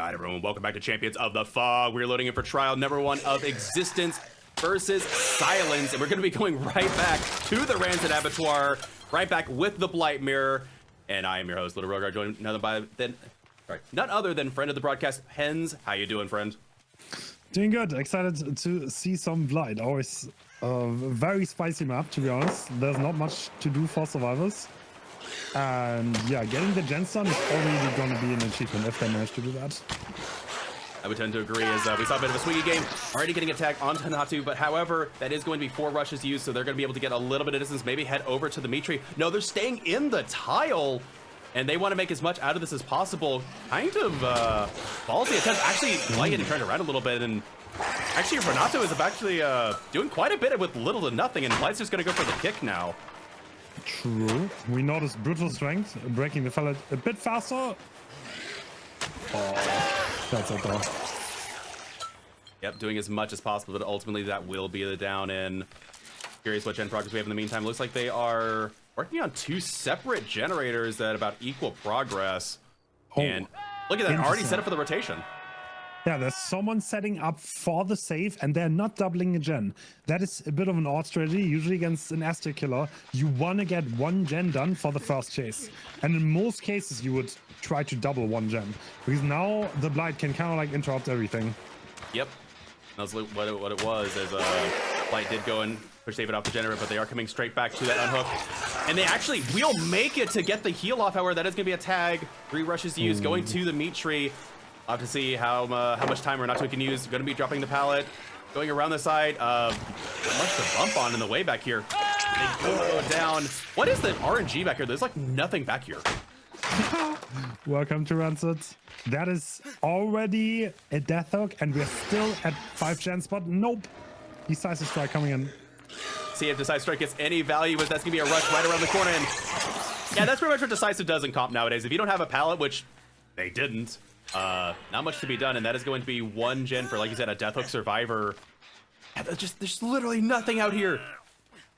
Alright everyone, welcome back to Champions of the Fog. We're loading in for trial number 1 of Existence versus Silence, and we're going to be going right back to the Rancid Abattoir, right back with the Blight Mirror, and I am your host, Little Rogar, joined none other than friend of the broadcast, Hens. How you doing, friend? Doing good. Excited to see some Blight. Always a very spicy map, to be honest. There's not much to do for survivors. And yeah, getting the gens done is already going to be an achievement if they manage to do that. I would tend to agree, as we saw a bit of a swingy game, already getting attacked on Tanatu, but however, that is going to be 4 rushes used, so they're going to be able to get a little bit of distance, maybe head over to the meat tree. No, they're staying in the tile, and they want to make as much out of this as possible. Kind of ballsy attempt. Actually, Blight getting turned around a little bit, and actually Renato is actually doing quite a bit with little to nothing, and Blight's just going to go for the kick now. True. We noticed brutal strength, breaking the pellet a bit faster. Oh, that's it though. Yep, doing as much as possible, but ultimately that will be the down in. Curious what gen progress we have in the meantime. Looks like they are working on 2 separate generators at about equal progress. Oh, and look at that, already set up for the rotation. Yeah, there's someone setting up for the save, and they're not doubling a gen. That is a bit of an odd strategy. Usually against an Aster killer, you want to get 1 gen done for the first chase. And in most cases, you would try to double 1 gen. Because now the Blight can kind of like interrupt everything. Yep. That's what it was, as Blight did go and push David off the generator, but they are coming straight back to that unhook. And they actually will make it to get the heal off, however, that is going to be a tag. 3 rushes used, going to the meat tree. I'll have to see how much time Renato can use. Going to be dropping the pallet, going around the side. Not much to bump on in the way back here. They go down. What is the RNG back here? There's like nothing back here. Welcome to Rancid. That is already a death hook, and we're still at 5 gen spot. Nope. Decisive strike coming in. See if Decisive Strike gets any value, but that's going to be a rush right around the corner. And yeah, that's pretty much what Decisive does in comp nowadays. If you don't have a pallet, which they didn't, not much to be done, and that is going to be 1 gen for, like you said, a death hook survivor. Yeah, there's literally nothing out here.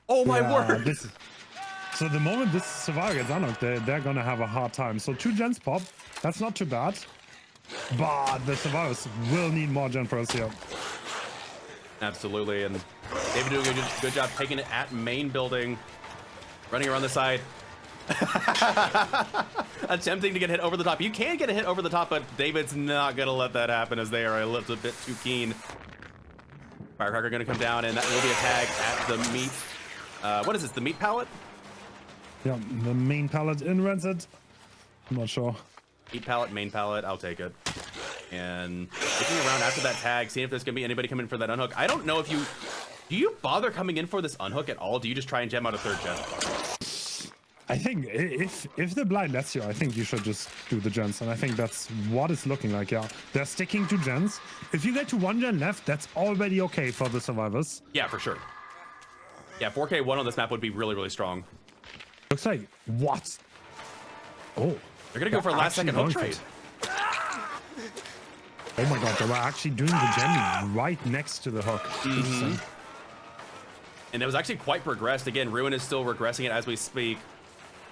Oh my word. So the moment this survivor gets unhooked, they're gonna have a hard time. So 2 gens pop, that's not too bad. But the survivors will need more gen for us here. Absolutely, and David doing a good job taking it at main building, running around the side. Attempting to get hit over the top. You can get a hit over the top, but David's not gonna let that happen, as they are a little bit too keen. Firecracker gonna come down, and that will be a tag at the meat. What is this, the meat pallet? Yeah, the main pallet in Rancid. I'm not sure. Meat pallet, main pallet, I'll take it. And looking around after that tag, seeing if there's gonna be anybody coming in for that unhook. I don't know if do you bother coming in for this unhook at all? Do you just try and gem out a 3rd gen? I think if the Blight lets you, I think you should just do the gens, and I think that's what it's looking like. Yeah, they're sticking to gens. If you get to 1 gen left, that's already okay for the survivors. Yeah, for sure. Yeah, 4K1 on this map would be really, really strong. Looks like what? Oh, they're gonna go for a last second hook trade. Oh my god, they were actually doing the gen right next to the hook. And that was actually quite progressed. Again, Ruin is still regressing it as we speak,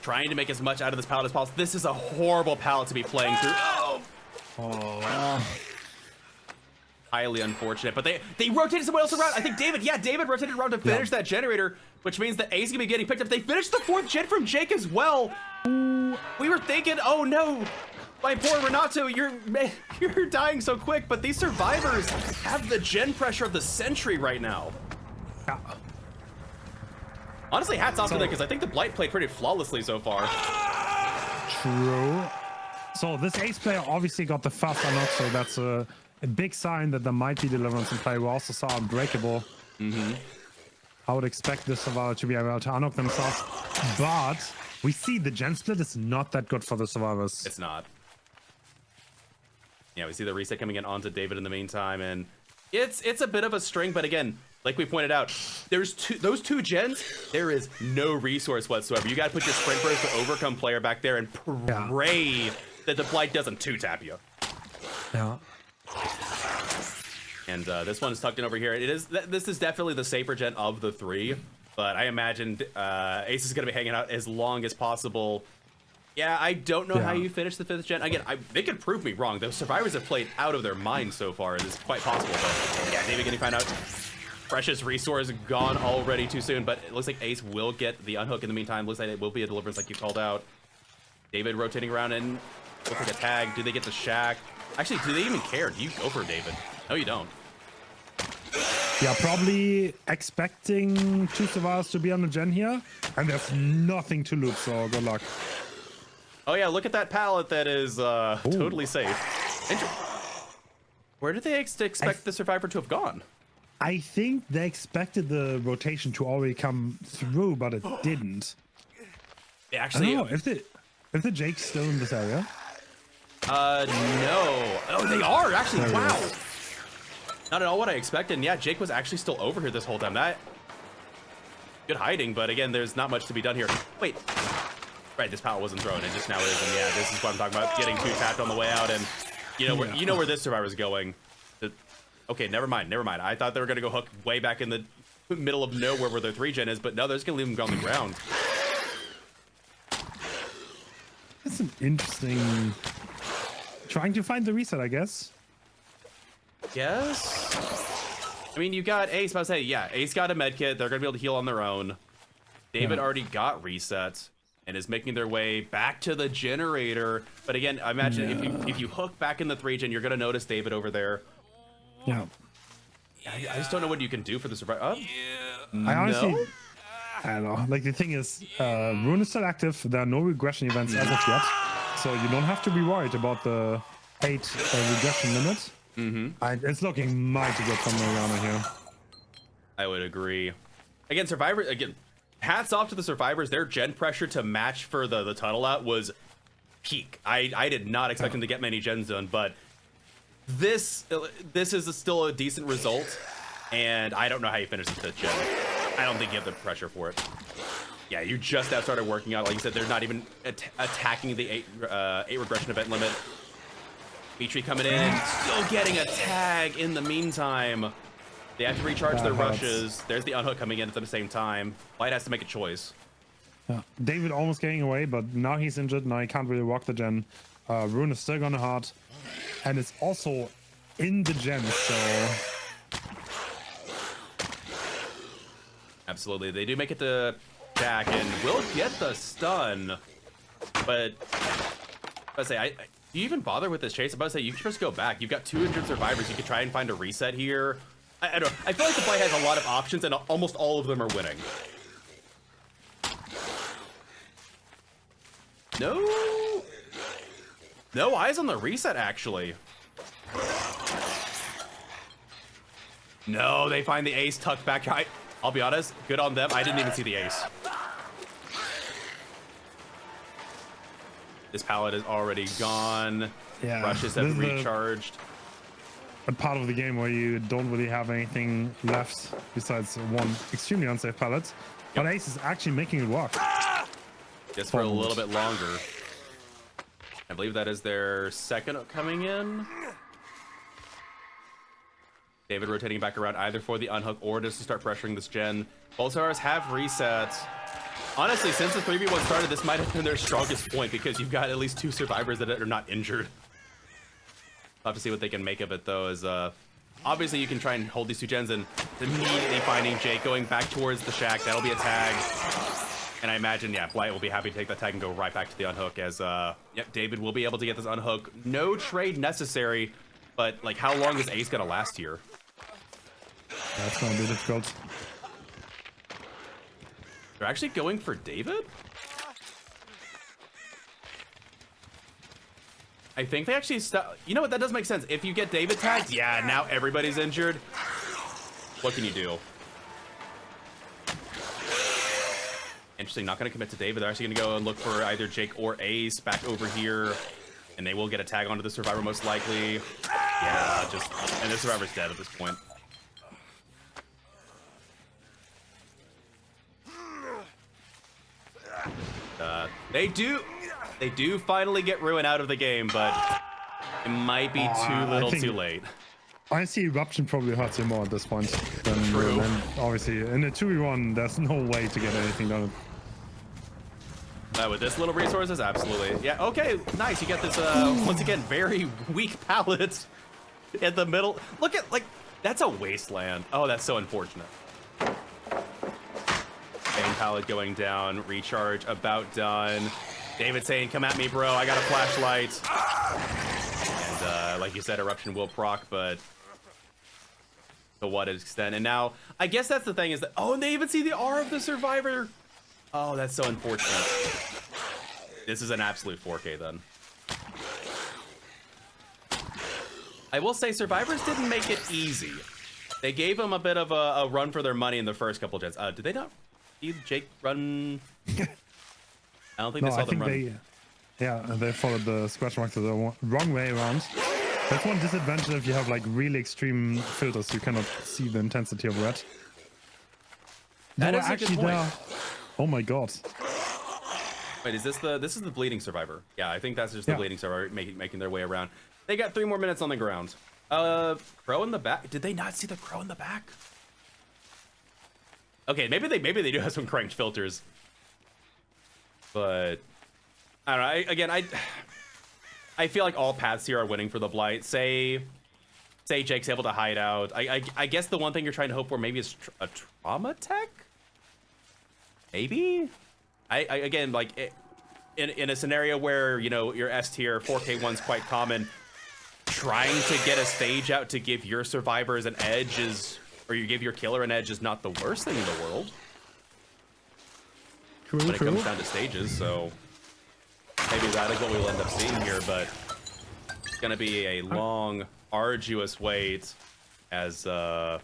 trying to make as much out of this pallet as possible. This is a horrible pallet to be playing through. Oh. Highly unfortunate, but they rotated someone else around. I think David rotated around to finish that generator, which means that A's gonna be getting picked up. They finished the 4th gen from Jake as well. We were thinking, oh no, my poor Renato, you're dying so quick, but these survivors have the gen pressure of the century right now. Yeah. Honestly, hats off to them, because I think the Blight played pretty flawlessly so far. True. So this ace player obviously got the fast unlock, so that's a big sign that there might be deliverance in play. We also saw Unbreakable. I would expect this survivor to be able to unhook themselves, but we see the gen split is not that good for the survivors. It's not. Yeah, we see the reset coming in onto David in the meantime, and it's a bit of a string, but again, like we pointed out, those 2 gens, there is no resource whatsoever. You got to put your sprint burst to overcome player back there and pray that the Blight doesn't 2-tap you. Yeah. And this one is tucked in over here. This is definitely the safer gen of the 3, but I imagined Ace is going to be hanging out as long as possible Yeah, I don't know how you finish the 5th gen. Again, they could prove me wrong. The survivors have played out of their minds so far. It's quite possible, but yeah, David getting found out. Precious resource gone already too soon, but it looks like Ace will get the unhook in the meantime. Looks like it will be a deliverance like you called out. David rotating around and looks like a tag. Do they get the shack? Actually, do they even care? Do you go for David? No, you don't. Yeah, probably expecting 2 survivors to be on the gen here, and there's nothing to loot, so good luck. Oh yeah, look at that pallet that is totally safe. Where did they expect the survivor to have gone? I think they expected the rotation to already come through, but it didn't. Yeah, actually, I don't know if the Jake's still in this area. No. Oh, they are actually. Wow. Not at all what I expected. And yeah, Jake was actually still over here this whole time. That good hiding, but again, there's not much to be done here. Wait. Right, this pallet wasn't thrown. It just now is, and yeah, this is what I'm talking about. Getting 2 tapped on the way out, and you know where this survivor's going. Okay, never mind. I thought they were gonna go hook way back in the middle of nowhere where their 3 gen is, but no, they're just gonna leave them on the ground. That's an interesting. Trying to find the reset, I guess. Yes. I mean, you got Ace. I was saying, yeah, Ace got a med kit. They're gonna be able to heal on their own. David already got reset and is making their way back to the generator. But again, I imagine if you hook back in the 3 gen, you're gonna notice David over there. Yeah. I just don't know what you can do for the survivor. I honestly, I don't know. Like the thing is, Rune is still active. There are no regression events as of yet, so you don't have to be worried about the 8 regression limit. It's looking mighty good from Mariana here. I would agree. Again, survivors. Again, hats off to the survivors. Their gen pressure to match for the tunnel out was peak. I did not expect him to get many gens done, but this is still a decent result, and I don't know how you finish the 5th gen. I don't think you have the pressure for it. Yeah, you just now started working out. Like you said, they're not even attacking the 8 regression event limit. Mitri coming in, still getting a tag in the meantime. They have to recharge their rushes. There's the unhook coming in at the same time. Blight has to make a choice. Yeah. David almost getting away, but now he's injured. Now he can't really walk the gen. Rune is still gonna hard. And it's also in the gen, so... Absolutely. They do make it to Jack and will get the stun. But do you even bother with this chase? I'm about to say, you can just go back. You've got 2 injured survivors. You could try and find a reset here. I don't know. I feel like the Blight has a lot of options, and almost all of them are winning. No eyes on the reset, actually. No, they find the ace tucked back. I'll be honest, good on them. I didn't even see the ace. This pallet is already gone. Yeah, Rushes have recharged. A part of the game where you don't really have anything left besides one extremely unsafe pallet. But Ace is actually making it work. Just for a little bit longer. I believe that is their second coming in. David rotating back around either for the unhook or just to start pressuring this gen. Both stars have resets. Honestly, since the 3v1 started, this might have been their strongest point because you've got at least 2 survivors that are not injured. I'll have to see what they can make of it, though, as obviously you can try and hold these 2 gens and immediately finding Jake going back towards the shack. That'll be a tag. And I imagine, yeah, Blight will be happy to take that tag and go right back to the unhook as, yep, David will be able to get this unhook. No trade necessary, but, like, how long is Ace gonna last here? That's gonna be difficult. They're actually going for David? I think they actually you know what, that does make sense. If you get David tagged, yeah, now everybody's injured. What can you do? Interesting, not gonna commit to David. They're actually gonna go and look for either Jake or Ace back over here. And they will get a tag onto the survivor most likely. Yeah, and the survivor's dead at this point. They do finally get Ruin out of the game, but it might be too little too late. I see Eruption probably hurts him more at this point than True. Ruin. And obviously, in a 2v1, there's no way to get anything done. With this little resources, absolutely. Yeah, okay, nice. You get this, once again, very weak pallet in the middle. Look at, like, that's a wasteland. Oh, that's so unfortunate. Main pallet going down, recharge about done. David saying, come at me, bro, I got a flashlight. And like you said, eruption will proc, but to what extent? And now, I guess that's the thing is that, oh, and they even see the R of the survivor. Oh, that's so unfortunate. This is an absolute 4K then. I will say survivors didn't make it easy. They gave them a bit of a run for their money in the first couple gens. Did they not see Jake run? I don't think they saw them run. They followed the scratch mark to the wrong way around. That's one disadvantage if you have like really extreme filters. You cannot see the intensity of red. That is a good point. Oh my god. Wait, is this is the bleeding survivor? Yeah, I think that's just the bleeding survivor making their way around. They got 3 more minutes on the ground. Crow in the back. Did they not see the crow in the back? Okay, maybe they do have some cranked filters. But I don't know. I feel like all paths here are winning for the Blight. Say Jake's able to hide out. I guess the one thing you're trying to hope for maybe is a trauma tech. Maybe. Again, like in a scenario where you know your S tier 4K1's quite common, trying to get a stage out to give your survivors an edge or you give your killer an edge is not the worst thing in the world. When it comes down to stages, so maybe that is what we'll end up seeing here, but it's gonna be a long, arduous wait as Blight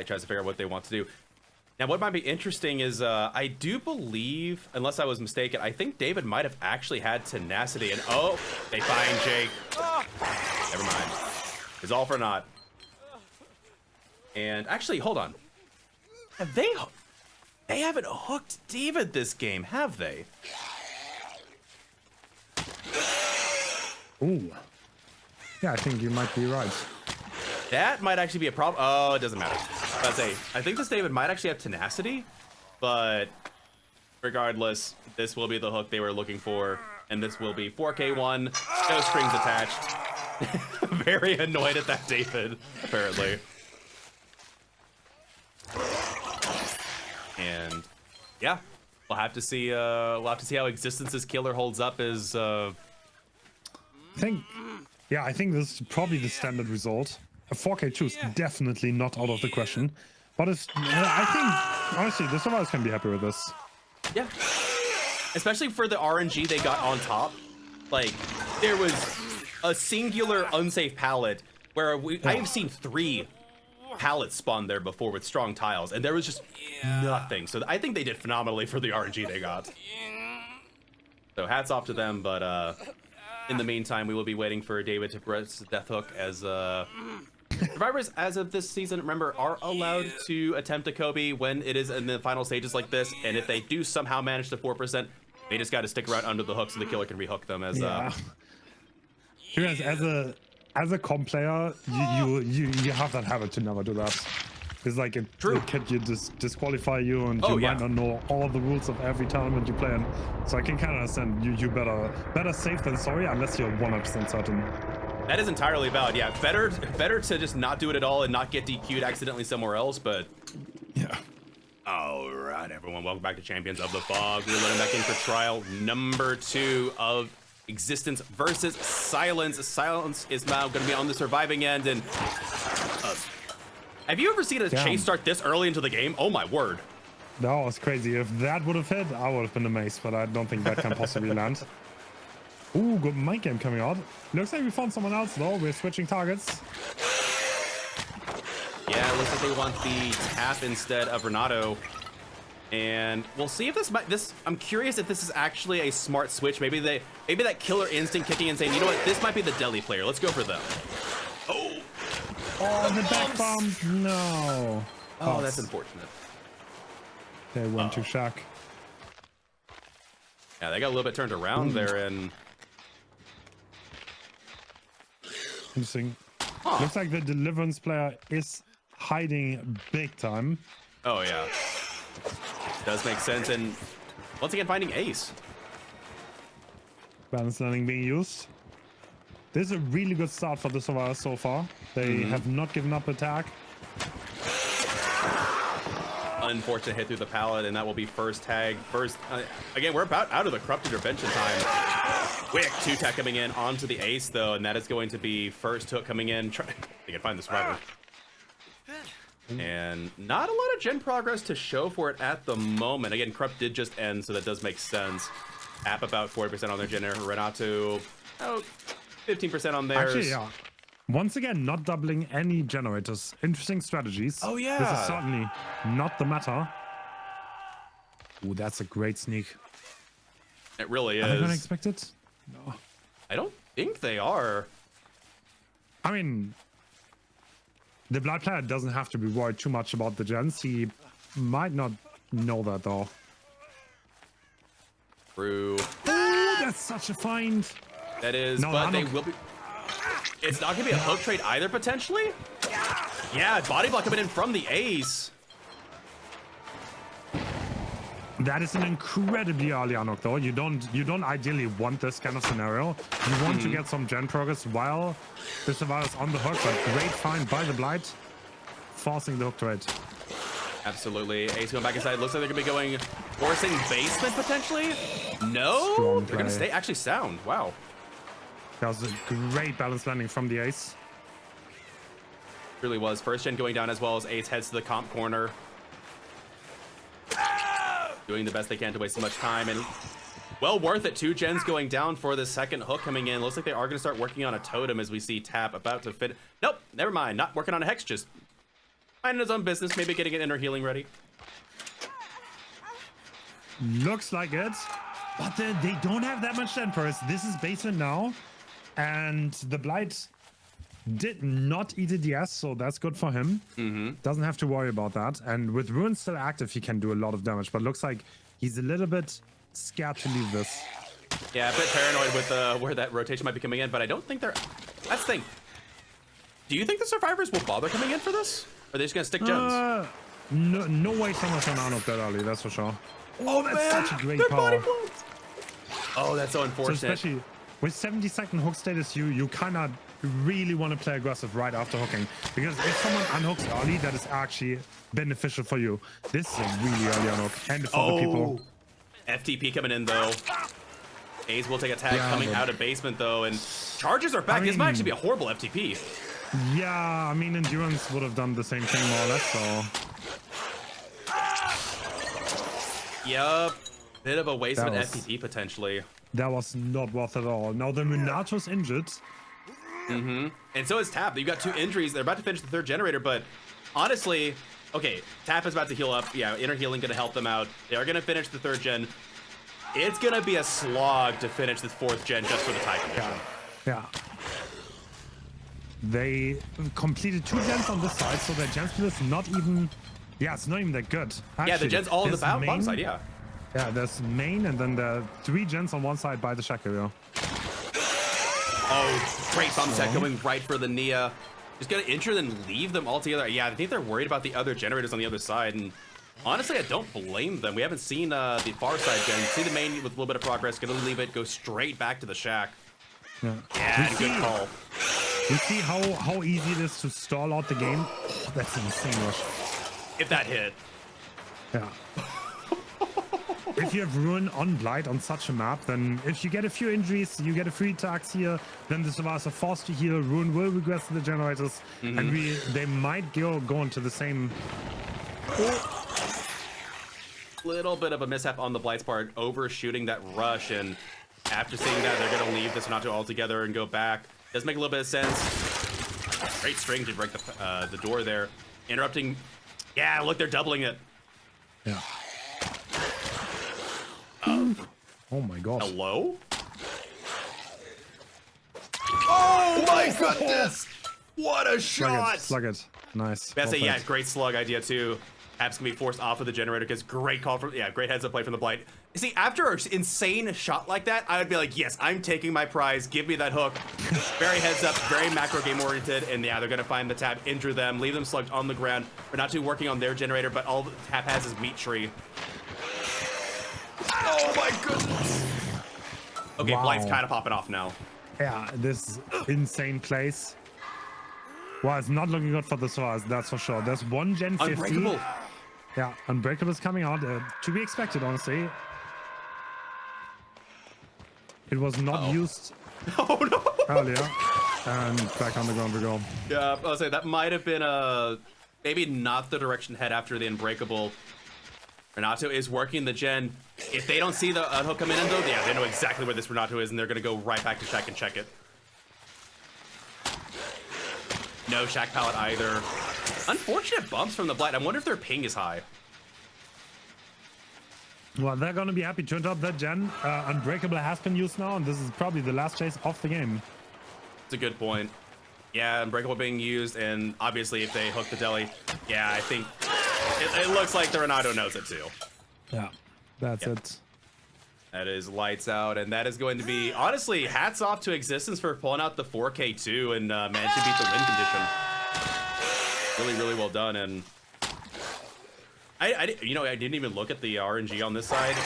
tries to figure out what they want to do. Now, what might be interesting is I do believe, unless I was mistaken, I think David might have actually had tenacity. And oh, they find Jake. Never mind. It's all for naught. And actually, hold on. Have they haven't hooked David this game, have they? Ooh. Yeah, I think you might be right. That might actually be a problem. Oh, it doesn't matter. I think this David might actually have tenacity, but regardless, this will be the hook they were looking for, and this will be 4K1, no strings attached. Very annoyed at that David, apparently. And yeah, we'll have to see how Existence's killer holds up as I think this is probably the standard result. A 4K2 is definitely not out of the question, but I think honestly the survivors can be happy with this. Yeah, especially for the RNG they got on top. Like there was a singular unsafe pallet where I've seen 3 pallets spawn there before with strong tiles, and there was just nothing. So I think they did phenomenally for the RNG they got. So hats off to them, but in the meantime, we will be waiting for David to press Death Hook as survivors as of this season, remember, are allowed to attempt a Kobe when it is in the final stages like this, and if they do somehow manage to 4%, they just got to stick around under the hook so the killer can rehook them as as a comp player, you have that habit to never do that. It's like it can disqualify you, and you might not know all the rules of every tournament you play in. So I can kind of understand you better safe than sorry, unless you're 100% certain. That is entirely valid. Yeah, better to just not do it at all and not get DQ'd accidentally somewhere else. But yeah. All right, everyone, welcome back to Champions of the Fog. We're letting back in for trial number 2 of Existence versus Silence. Silence is now going to be on the surviving end, and have you ever seen a chase start this early into the game? Oh my word. That was crazy. If that would have hit, I would have been amazed, but I don't think that can possibly land. Ooh, good mind game coming out. Looks like we found someone else though. We're switching targets. Yeah, it looks like they want the tap instead of Renato. And we'll see if this I'm curious if this is actually a smart switch. Maybe that killer instinct kicking in saying, you know what, this might be the deli player. Let's go for them. Oh, the back bomb. No. Oh, that's unfortunate. They went to Shaq. Yeah, they got a little bit turned around there, and interesting. Looks like the Deliverance player is hiding big time. Oh yeah, does make sense. And Once again, finding ace. Balance landing being used. This is a really good start for the survivors so far. They have not given up attack. Unfortunate hit through the pallet, and that will be first tag. First, again, we're about out of the corrupt intervention time. Quick 2-tag coming in onto the ace, though, and that is going to be first hook coming in. They can find the survivor. And not a lot of gen progress to show for it at the moment. Again, corrupt did just end, so that does make sense. App about 40% on their generator. Renato, 15% on theirs. Actually, yeah. Once again, not doubling any generators. Interesting strategies. Oh, yeah. This is certainly not the matter. Ooh, that's a great sneak. It really is. Are they going to expect it? No. I don't think they are. I mean, the Blight player doesn't have to be worried too much about the gens. He might not know that, though. True. Ooh, that's such a find. That is, No, but they not... will be... It's not going to be a hook trade either, potentially? Yeah, body block coming in from the ace. That is an incredibly early unhook, though. You don't ideally want this kind of scenario. You want to get some gen progress while the survivor's on the hook, but great find by the Blight, forcing the hook trade. Absolutely. Ace going back inside. Looks like they're going to be going forcing basement, potentially? No? Strong They're going to play. stay actually sound. Wow. That was a great balance landing from the ace. Really was. First gen going down as well as Ace heads to the comp corner. Doing the best they can to waste so much time, and well worth it. 2 gens going down for the second hook coming in. Looks like they are going to start working on a totem as we see Tap about to fit. Nope, never mind. Not working on a hex, just minding his own business, maybe getting an inner healing ready. Looks like it, but they don't have that much gen first. This is basement now, and the Blight did not eat a DS, so that's good for him. Doesn't have to worry about that. And with Ruin still active, he can do a lot of damage, but looks like he's a little bit scared to leave this. Yeah, a bit paranoid with where that rotation might be coming in, but I don't think they're... That's the thing. Do you think the survivors will bother coming in for this? Or are they just going to stick gens? No way someone's gonna unhook that early, that's for sure. Oh, that's man! such a great They're power. body blocked. Oh, that's so So unfortunate. especially with 70-second hook status, you kind of really want to play aggressive right after hooking, because if someone unhooks early, that is actually beneficial for you. This is a really early unhook, and for the people. FTP coming in, though. Ace will take a tag coming out of basement, though, and charges are back. This might actually be a horrible FTP. Yeah, I mean, Endurance would have done the same thing more or less, so... Yup. Bit of a waste of an That was- FTP, potentially. That was not worth it at all. Now the Minato's injured. And so is Tap. You've got 2 injuries. They're about to finish the 3rd generator, but honestly, okay, Tap is about to heal up. Yeah, inner healing going to help them out. They are going to finish the 3rd gen. It's going to be a slog to finish the 4th gen just for the tie condition. Yeah. They completed 2 gens on this side, so their gen split is not even... Yeah, it's not even that good. Actually, Yeah, the gens all on the there's bottom side, yeah. Yeah, there's main, and then the 3 gens on one side by the shack area. Oh, great bump set going right for the Nia. Just gonna injure then leave them all together. Yeah, I think they're worried about the other generators on the other side, and honestly, I don't blame them. We haven't seen the far side gen. See the main with a little bit of progress. Gonna leave it, go straight back to the shack. Yeah, good call. You see how easy it is to stall out the game? Oh, that's an insane rush. If that hit. Yeah. If you have Ruin on Blight on such a map, then if you get a few injuries, you get a free tax here, then the survivors are forced to heal. Ruin will regress to the generators, and they might go into the same... Little bit of a mishap on the Blight's part, overshooting that rush, and after seeing that, they're gonna leave this Renato altogether and go back. Does make a little bit of sense. Great string to break the door there. Interrupting. Yeah, look, they're doubling it. Yeah. Oh my gosh. Hello? Oh my goodness! What a shot! Slug it. Nice. That's Well yeah, played. great slug idea too. App's gonna be forced off of the generator because great call from great heads up play from the Blight. You see, after an insane shot like that, I would be like, yes, I'm taking my prize. Give me that hook. Very heads up, very macro game oriented, and yeah, they're gonna find the Tap, injure them, leave them slugged on the ground. We're not too working on their generator, but all the Tap has is meat tree. Oh my goodness. Okay, Wow. Blight's kind of popping off now. Yeah, this insane place. Well, it's not looking good for the Swords, that's for sure. There's one Gen 50. Unbreakable. Yeah, Unbreakable is coming out. To be expected, honestly. It was not used Oh no. earlier. And back on the ground we go. Yeah, I'll say that might have been maybe not the direction to head after the Unbreakable. Renato is working the gen. If they don't see the unhook coming in though, yeah, they know exactly where this Renato is and they're gonna go right back to Shack and check it. No Shack pallet either. Unfortunate bumps from the Blight. I wonder if their ping is high. Well, they're gonna be happy to interrupt that gen. Unbreakable has been used now, and this is probably the last chase of the game. It's a good point. Yeah, Unbreakable being used, and obviously if they hook the deli, yeah, I think it looks like the Renato knows it too. Yeah, that's it. That is lights out, and that is going to be, honestly, hats off to Existence for pulling out the 4K2 and managing to beat the win condition. Really, really well done, and I didn't even look at the RNG on this side.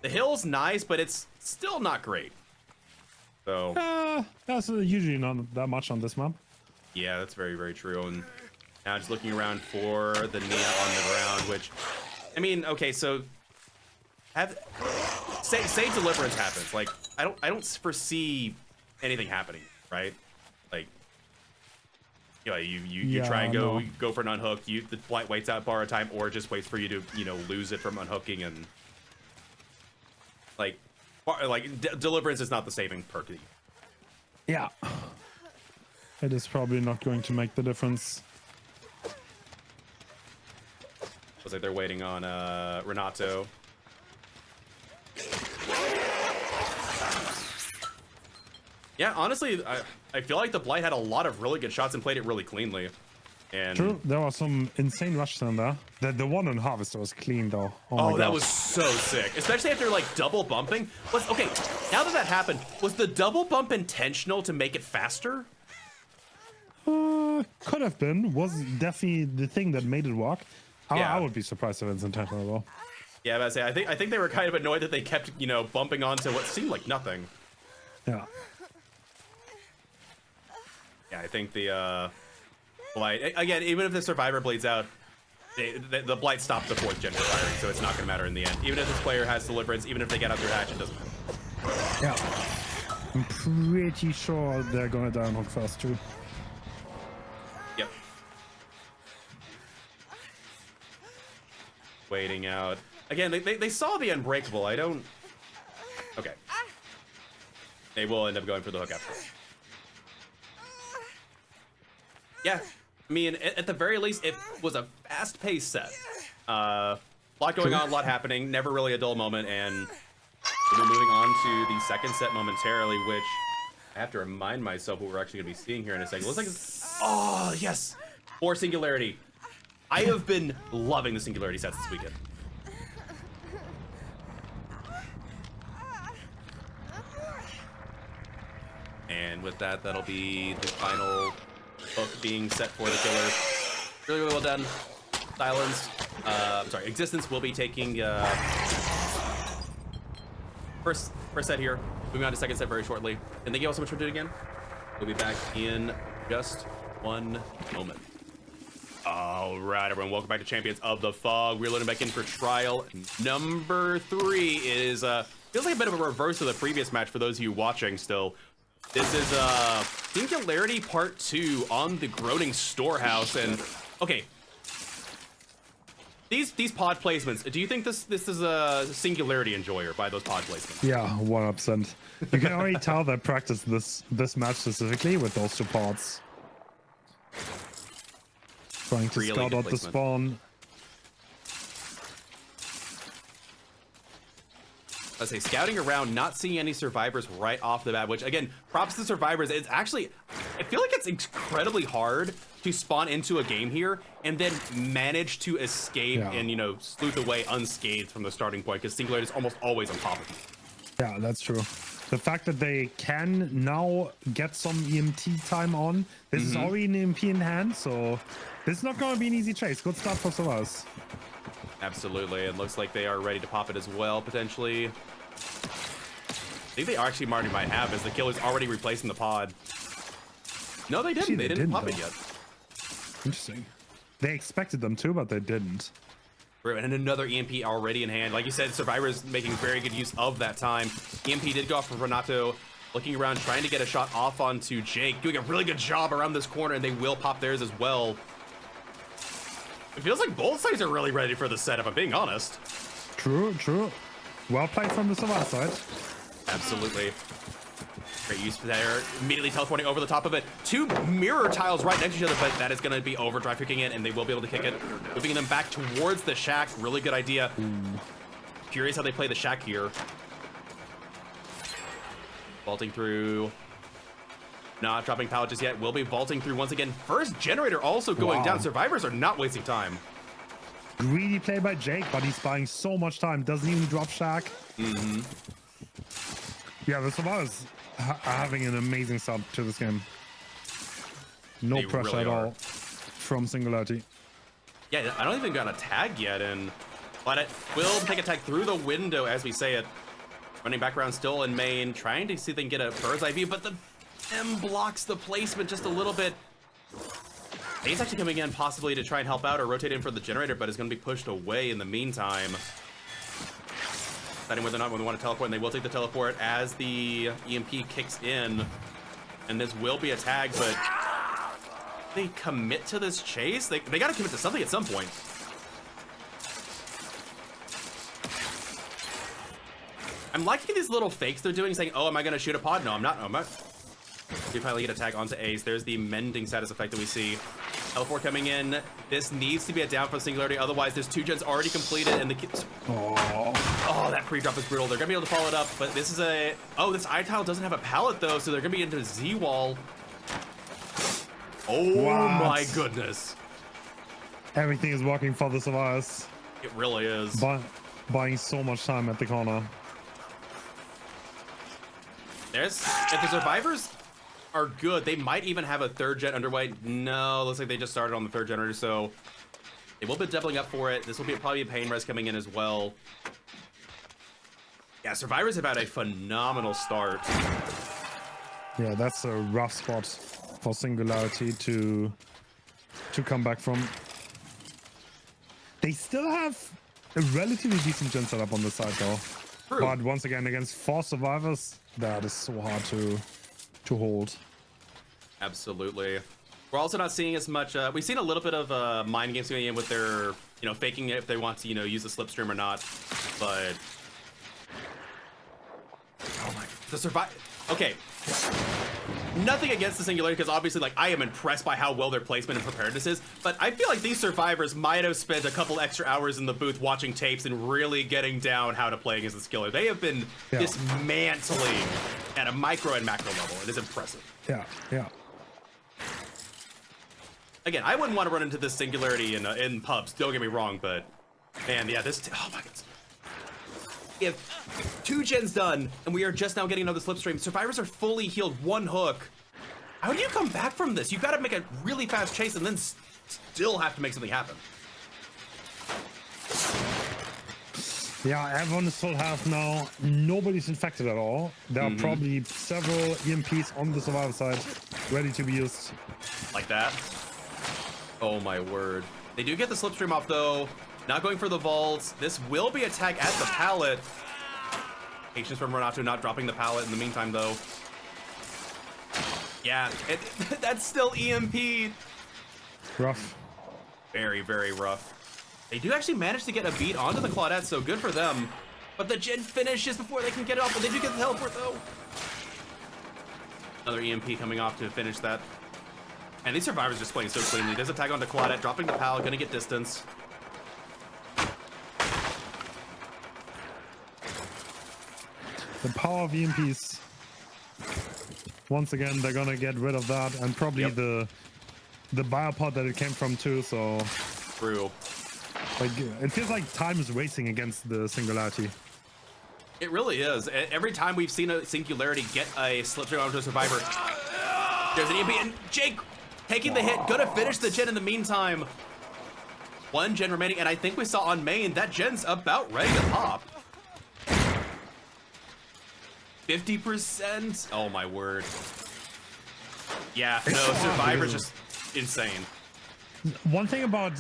The hill's nice, but it's still not great. So That's usually not that much on this map. yeah, that's very, very true. And now just looking around for the Nia on the ground, which, I mean, okay, so say Deliverance happens. Like, I don't foresee anything happening, right? Like, you know, you try and go for an unhook. The Blight waits out borrow time, or just waits for you to lose it from unhooking, and like Deliverance is not the saving perk. Yeah. It is probably not going to make the difference. Looks like they're waiting on Renato. Yeah, honestly, I feel like the Blight had a lot of really good shots and played it really cleanly. And True, there was some insane rushes in there. The one on Harvester was clean though. Oh my that gosh. was so sick. Especially after like double bumping. Okay, now that happened, was the double bump intentional to make it faster? Could have been. Was definitely the thing that made it work. Yeah. I would be surprised if it's intentional though. Yeah, I was about to say, I think they were kind of annoyed that they kept, bumping onto what seemed like nothing. Yeah. Yeah, I think the Blight, again, even if the Survivor bleeds out, the Blight stops the 4th gen for firing, so it's not going to matter in the end. Even if this player has Deliverance, even if they get out their hatch, it doesn't matter. Yeah. I'm pretty sure they're gonna die on hook first too. Yep. Waiting out. Again, they saw the Unbreakable. I don't... Okay. They will end up going for the hook after. Yeah. I mean, at the very least, it was a fast-paced set. A lot going on, a lot happening, never really a dull moment, and we're moving on to the second set momentarily, which I have to remind myself what we're actually going to be seeing here in a second. It looks like it's... Oh, yes! More Singularity. I have been loving the Singularity sets this weekend. And with that, that'll be the final hook being set for the killer. Really, really well done. Silence. I'm sorry, Existence will be taking first set here. Moving on to second set very shortly. And thank you all so much for doing it again. We'll be back in just one moment. All right, everyone, welcome back to Champions of the Fog. We're loading back in for trial number 3. Is feels like a bit of a reverse of the previous match for those of you watching still. This is Singularity Part 2 on the Groaning Storehouse, and okay, these pod placements. Do you think this is a Singularity enjoyer by those pod placements? Yeah, 100%. You can already tell they practiced this match specifically with those 2 pods. Trying to Really scout good out the placement. spawn. Let's say scouting around, not seeing any survivors right off the bat, which again, props to survivors. It's actually, I feel like it's incredibly hard to spawn into a game here and then manage to escape and, sleuth away unscathed from the starting point, because Singularity is almost always on top of you. Yeah, that's true. The fact that they can now get some EMT time on, this is already an EMP in hand, so this is not going to be an easy chase. Good start for Solaris. Absolutely. It looks like they are ready to pop it as well, potentially. I think they actually already might have, as the killer's already replacing the pod. No, they didn't. Actually, they didn't pop it yet. Interesting. They expected them to, but they didn't. And another EMP already in hand. Like you said, Survivor's making very good use of that time. EMP did go off for Renato, looking around, trying to get a shot off onto Jake, doing a really good job around this corner, and they will pop theirs as well. It feels like both sides are really ready for the set, if I'm being honest. True, true. Well played from the Survivor side. Absolutely. Great use there. Immediately teleporting over the top of it. Two mirror tiles right next to each other, but that is going to be overdrive kicking it, and they will be able to kick it. Moving them back towards the shack. Really good idea. Curious how they play the shack here. Vaulting through. Not dropping pallet just yet. Will be vaulting through once again. First generator also going down. Survivors are not wasting time. Greedy play by Jake, but he's buying so much time. Doesn't even drop shack. Yeah, the Survivors are having an amazing start to this game. No They pressure really at are. all from Singularity. Yeah, I don't even got a tag yet, and but it will take a tag through the window as we say it. Running back around still in main, trying to see if they can get a bird's eye view, but the M blocks the placement just a little bit. He's actually coming in possibly to try and help out or rotate in for the generator, but is going to be pushed away in the meantime. Deciding whether or not we want to teleport, and they will take the teleport as the EMP kicks in. And this will be a tag, but they commit to this chase? They got to commit to something at some point. I'm liking these little fakes they're doing, saying, oh, am I going to shoot a pod? No, I'm not. No, I'm not. We finally get a tag onto Ace. There's the mending status effect that we see. Teleport coming in. This needs to be a down for Singularity. Otherwise, there's two gens already completed, and the kids. Oh, that pre-drop is brutal. They're going to be able to follow it up, but this is a. Oh, this eye tile doesn't have a pallet, though, so they're going to be into Z-wall. Oh, my goodness. Everything is working for the Survivors. It really is. Buying so much time at the corner. If the Survivors are good, they might even have a third gen underway. No, looks like they just started on the third generator, so they will be doubling up for it. This will be probably a pain res coming in as well. Yeah, Survivors have had a phenomenal start. Yeah, that's a rough spot for Singularity to come back from. They still have a relatively decent gen setup on the side, though. True. But once again, against 4 Survivors, that is so hard to hold. Absolutely. We're also not seeing as much. We've seen a little bit of mind games going in with their, faking it if they want to, use the slipstream or not. But oh my, Okay. Nothing against the Singularity, because obviously, I am impressed by how well their placement and preparedness is, but I feel like these Survivors might have spent a couple extra hours in the booth watching tapes and really getting down how to play against the Skiller. They have been dismantling at a micro and macro level. It is impressive. Yeah. Again, I wouldn't want to run into this Singularity in pubs, don't get me wrong, but man, yeah, oh my goodness. If 2 gens done, and we are just now getting another slipstream, Survivors are fully healed, 1 hook. How do you come back from this? You've got to make a really fast chase and then still have to make something happen. Yeah, everyone is full health now. Nobody's infected at all. There are probably several EMPs on the Survivor side ready to be used. Like that? Oh my word. They do get the slipstream off, though. Not going for the vaults. This will be a tag at the pallet. Patience from Renato, not dropping the pallet in the meantime, though. Yeah, that's still EMP. Rough. Very, very rough. They do actually manage to get a beat onto the Claudette, so good for them. But the gen finishes before they can get it off, but they do get the teleport, though. Another EMP coming off to finish that. And these Survivors just playing so cleanly. There's a tag onto Claudette, dropping the pallet, gonna get distance. The power of EMPs. Once again, they're gonna get rid of that, and probably the biopod that it came from too. So, True. It feels like time is racing against the Singularity. It really is. Every time we've seen a Singularity get a slipstream onto a Survivor, there's an EMP, and Jake taking the hit, gonna finish the gen in the meantime. One gen remaining, and I think we saw on main that gen's about ready to pop. 50%. Oh my word. Yeah, no, Survivor's just insane. One thing about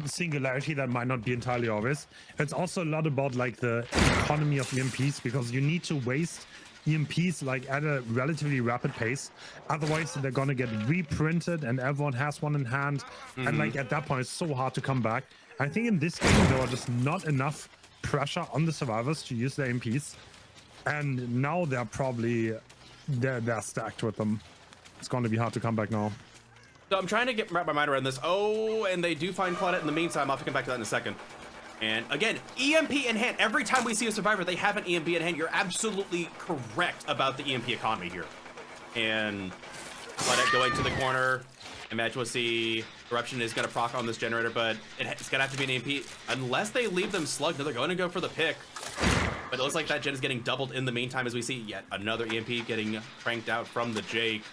Singularity that might not be entirely obvious, it's also a lot about like the economy of EMPs, because you need to waste EMPs like at a relatively rapid pace, otherwise they're gonna get reprinted and everyone has one in hand, and like at that point it's so hard to come back. I think in this game there was just not enough pressure on the survivors to use their EMPs, and now they're probably they're stacked with them. It's going to be hard to come back now. So I'm trying to wrap my mind around this. Oh, and they do find Claudette in the meantime. I'll have to come back to that in a second. And again, EMP in hand. Every time we see a survivor, they have an EMP in hand. You're absolutely correct about the EMP economy here. And Claudette going to the corner. Imagine we'll see Eruption is going to proc on this generator, but it's going to have to be an EMP. Unless they leave them slugged, they're going to go for the pick. But it looks like that gen is getting doubled in the meantime as we see yet another EMP getting cranked out from the Jake.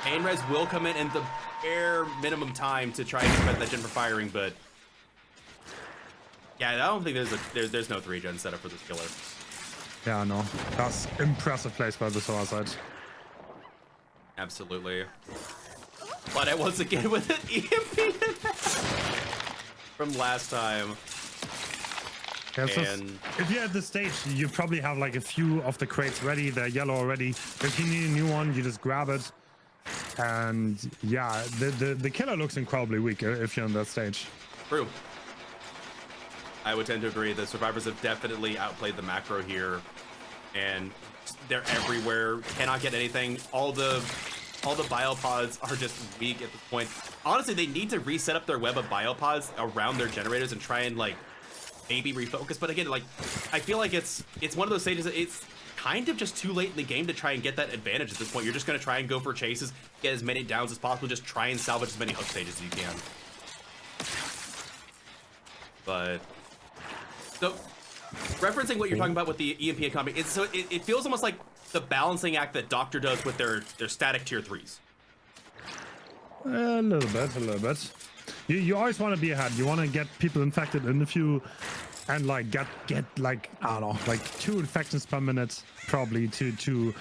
Pain Res will come in the bare minimum time to try and prevent that gen from firing, but yeah, I don't think there's no 3-gen setup for this killer. Yeah, no, that's impressive place by the Sora side. Absolutely. But once again with an EMP from last time. Yeah, so if you're at this stage, you probably have like a few of the crates ready. They're yellow already. If you need a new one, you just grab it. And yeah, the killer looks incredibly weak if you're on that stage. True. I would tend to agree. The survivors have definitely outplayed the macro here, and they're everywhere. Cannot get anything. All the biopods are just weak at this point. Honestly, they need to reset up their web of biopods around their generators and try and like maybe refocus. But again, like I feel like it's one of those stages that it's kind of just too late in the game to try and get that advantage at this point. You're just going to try and go for chases, get as many downs as possible, just try and salvage as many hook stages as you can. But so referencing what you're talking about with the EMP economy, it feels almost like the balancing act that Doctor does with their static tier 3s. A little bit. You always want to be ahead. You want to get people infected in a few, and like get like I don't know, like 2 infections per minute probably to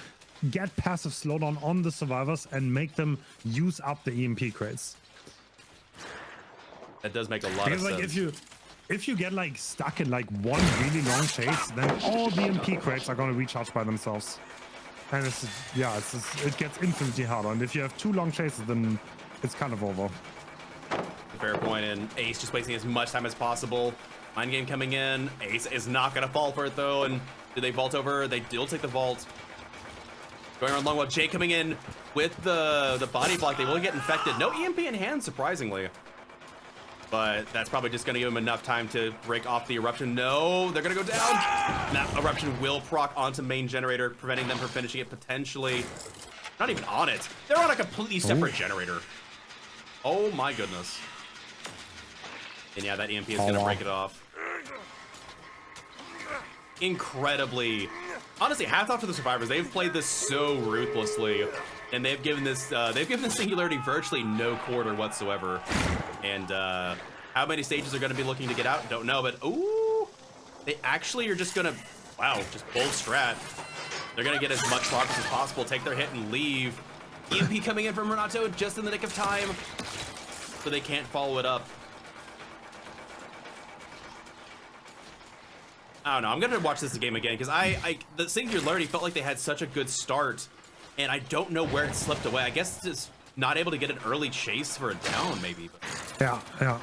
get passive slowdown on the survivors and make them use up the EMP crates. That does make a lot of sense. Like if you get like stuck in like one really long chase, then all the EMP crates are going to recharge by themselves, and it gets infinitely harder. And if you have 2 long chases, then it's kind of over. Fair point, and Ace just wasting as much time as possible. Mind game coming in. Ace is not going to fall for it though, and do they vault over? They will take the vault. Going around long while Jay coming in with the body block. They will get infected. No EMP in hand, surprisingly. But that's probably just going to give them enough time to break off the Eruption. No, they're going to go down. That Eruption will proc onto main generator, preventing them from finishing it potentially. Not even on it. They're on a completely separate generator. Oh my goodness. And yeah, that EMP is going to break it off. Incredibly. Honestly, hats off to the survivors. They've played this so ruthlessly, and they've given this Singularity virtually no quarter whatsoever. And how many stages are going to be looking to get out? Don't know, but ooh, they actually are just going to, wow, just bold strat. They're going to get as much progress as possible, take their hit and leave. EMP coming in from Renato just in the nick of time, so they can't follow it up. I don't know. I'm gonna watch this game again because the Singularity felt like they had such a good start, and I don't know where it slipped away. I guess just not able to get an early chase for a down, maybe. But. Yeah.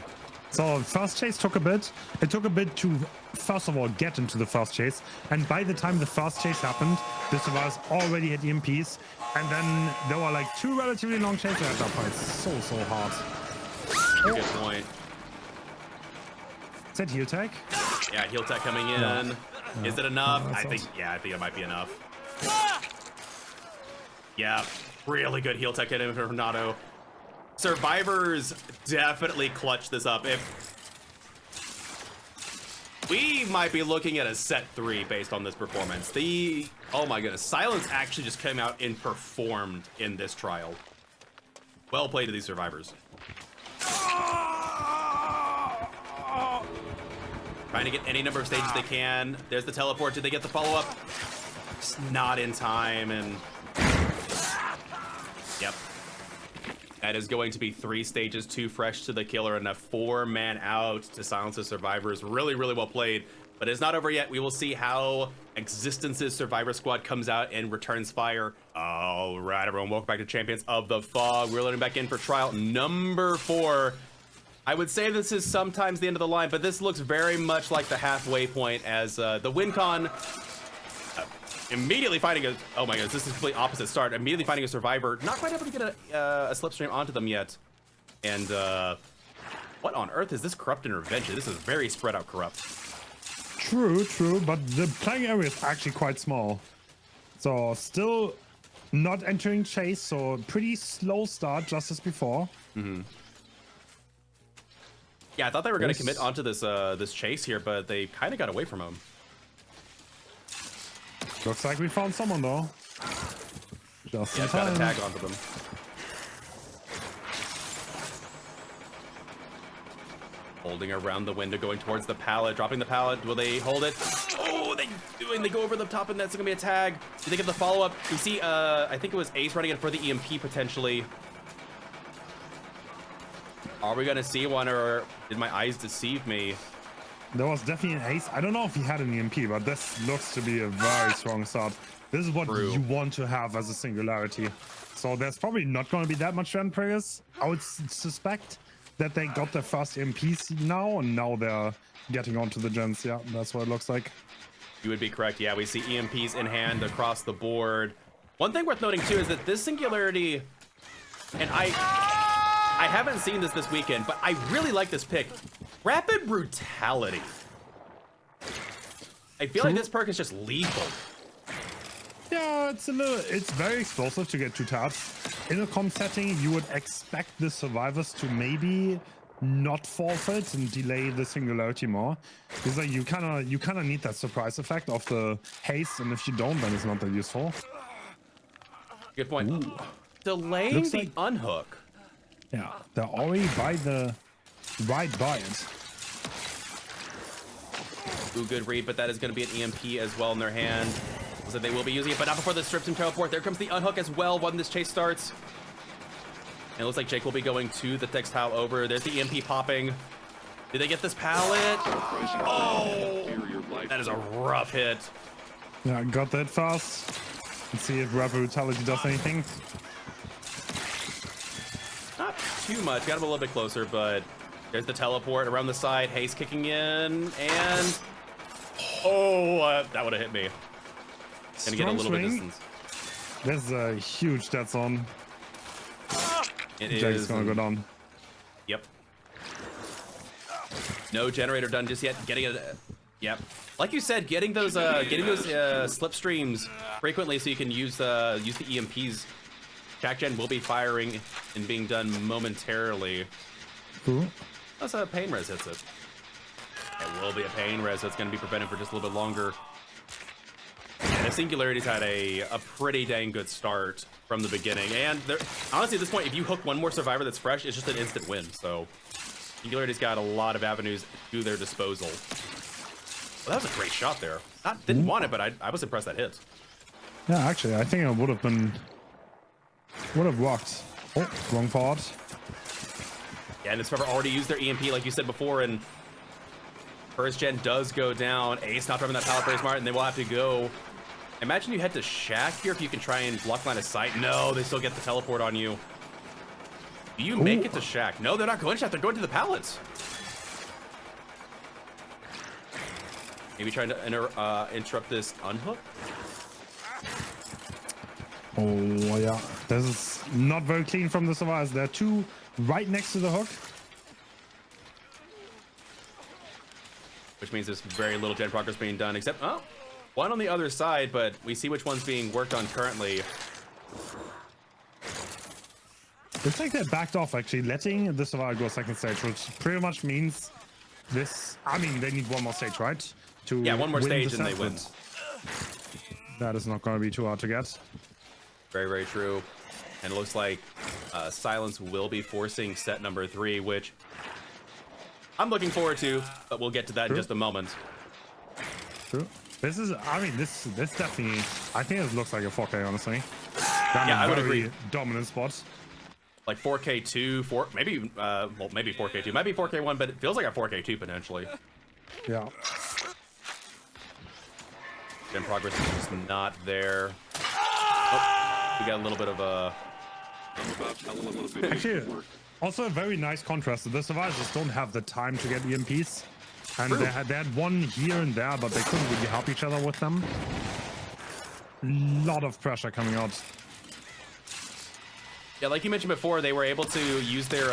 So first chase took a bit. It took a bit to first of all get into the first chase, and by the time the first chase happened, the survivors already had EMPs, and then there were like 2 relatively long chases at that point. So hard. Good point. Is that heal tech? Yeah, heal tech coming in. No. Is it enough? I think it might be enough. Yeah, really good heal tech hit in from Renato. Survivors definitely clutched this up. If we might be looking at a set 3 based on this performance. Oh my goodness, Silence actually just came out and performed in this trial. Well played to these survivors. Trying to get any number of stages they can. There's the teleport. Did they get the follow-up? Just not in time, and... Yep. That is going to be 3 stages, 2 fresh to the killer, and a 4-man out to silence the survivors. Really, really well played. But it's not over yet. We will see how Existence's Survivor Squad comes out and returns fire. All right, everyone, welcome back to Champions of the Fog. We're loading back in for trial number 4. I would say this is sometimes the end of the line, but this looks very much like the halfway point as the win con immediately finding a, oh my goodness, this is complete opposite start. Immediately finding a survivor, not quite able to get a slipstream onto them yet. And what on earth is this corrupt intervention? This is very spread out corrupt. True, but the playing area is actually quite small. So still not entering chase, so pretty slow start just as before. Mm-hmm. Yeah, I thought they were going to commit onto this this chase here, but they kind of got away from him. Looks like we found someone though. Just in time. Got a tag onto them. Holding around the window, going towards the pallet, dropping the pallet. Will they hold it? Oh, they do, and they go over the top, and that's gonna be a tag. Did they get the follow-up? You see, I think it was Ace running in for the EMP potentially. Are we gonna see one, or did my eyes deceive me? There was definitely an Ace. I don't know if he had an EMP, but this looks to be a very strong start. This is what you want to have as a Singularity. So there's probably not going to be that much run previous. I would suspect that they got their first EMPs now, and now they're getting onto the gens. Yeah, that's what it looks like. You would be correct. Yeah, we see EMPs in hand across the board. One thing worth noting too is that this Singularity, and I haven't seen this weekend, but I really like this pick. Rapid Brutality. I feel like this perk is just lethal. Yeah, it's very explosive to get 2 taps. In a comp setting, you would expect the survivors to maybe not forfeit and delay the Singularity more. Because like, you kinda need that surprise effect of the haste, and if you don't, then it's not that useful. Good point. Ooh. Delaying Looks the like, unhook. Yeah, they're already right by it. Ooh, good read, but that is going to be an EMP as well in their hand. So they will be using it, but not before the strips and teleport. There comes the unhook as well when this chase starts. And it looks like Jake will be going to the textile over. There's the EMP popping. Did they get this pallet? Oh, that is a rough hit. Yeah, got that fast. Let's see if Rapid Brutality does anything. Not too much. Got him a little bit closer, but there's the teleport around the side. Haste kicking in, and oh, that would have hit me. Gonna get a little bit of distance. There's a huge dead zone. It Jake's is gonna go down. Yep. No generator done just yet. Getting it. Yep. Like you said, getting those slipstreams frequently so you can use the EMPs. Jack Gen will be firing and being done momentarily. Cool. That's a pain res hits it. It will be a pain res that's going to be prevented for just a little bit longer. Yeah, the Singularity's had a pretty dang good start from the beginning. And honestly, at this point, if you hook one more survivor that's fresh, it's just an instant win. So Singularity's got a lot of avenues to their disposal. Well, that was a great shot there. Didn't want it, but I was impressed that hit. Yeah, actually, I think it would have worked. Oh, wrong part. Yeah, and this survivor already used their EMP, like you said before, and first gen does go down. Ace not driving that pallet very smart, and they will have to go. Imagine you head to Shack here if you can try and block line of sight. No, they still get the teleport on you. Do you make it to Shack? No, they're not going to Shack. They're going to the pallets. Maybe trying to interrupt this unhook. Oh, yeah. This is not very clean from the survivors. There are 2 right next to the hook. Which means there's very little gen progress being done, except, oh, one on the other side, but we see which one's being worked on currently. Looks like they backed off, actually, letting the survivor go second stage, which pretty much means this... I mean, they need one more stage, right? Yeah, one more stage and they win. That is not going to be too hard to get. Very, very true. And it looks like Silence will be forcing set number 3, which I'm looking forward to, but we'll get to that in just a moment. True. This is, I mean, this definitely, I think it looks like a 4K, honestly. Yeah, I would agree. Dominant spot. Like 4K2, maybe even, well, maybe 4K2, might be 4K1, but it feels like a 4K2 potentially. Yeah. Gen progress is just not there. Oh, we got a little bit of a... Actually, also a very nice contrast. The survivors don't have the time to get EMPs. And they had one here and there, but they couldn't really help each other with them. Lot of pressure coming out. Yeah, like you mentioned before, they were able to use their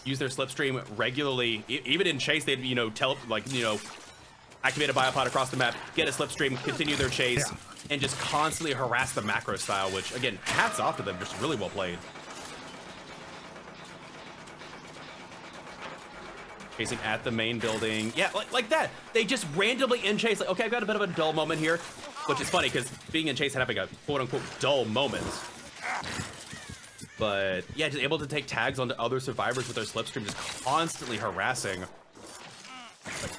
slipstream regularly. Even in chase, they'd activate a biopod across the map, get a slipstream, continue their chase, and just constantly harass the macro style. Which again, hats off to them, just really well played. Chasing at the main building, yeah, like that. They just randomly in chase. Like, okay, I've got a bit of a dull moment here, which is funny because being in chase and having a quote-unquote dull moment. But yeah, just able to take tags onto other survivors with their slipstream, just constantly harassing. Like,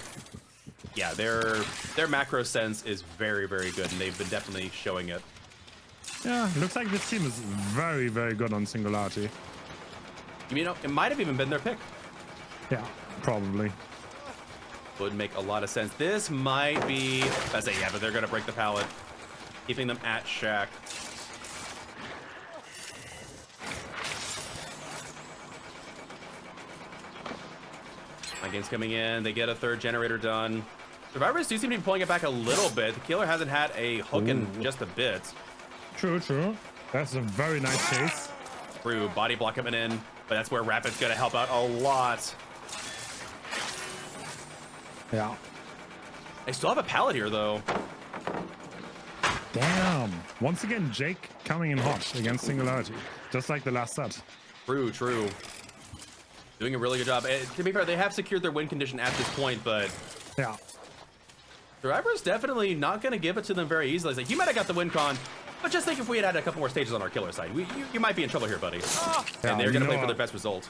yeah, their macro sense is very, very good, and they've been definitely showing it. Yeah, looks like this team is very, very good on Singularity. You know, it might have even been their pick. Yeah, probably. Would make a lot of sense. This might be, I say, yeah, but they're gonna break the pallet, keeping them at Shack. My game's coming in. They get a third generator done. Survivors do seem to be pulling it back a little bit. The killer hasn't had a hook in just a bit. True, true. That's a very nice chase. True, body block coming in, but that's where Rapid's gonna help out a lot. Yeah. They still have a pallet here, though. Damn. Once again, Jake coming in hot against Singularity, just like the last set. True, true. Doing a really good job. To be fair, they have secured their win condition at this point, but yeah, Survivor's definitely not going to give it to them very easily. It's like, you might have got the win con, but just think if we had a couple more stages on our killer side, you might be in trouble here, buddy. Yeah, and they're going to play for their best result.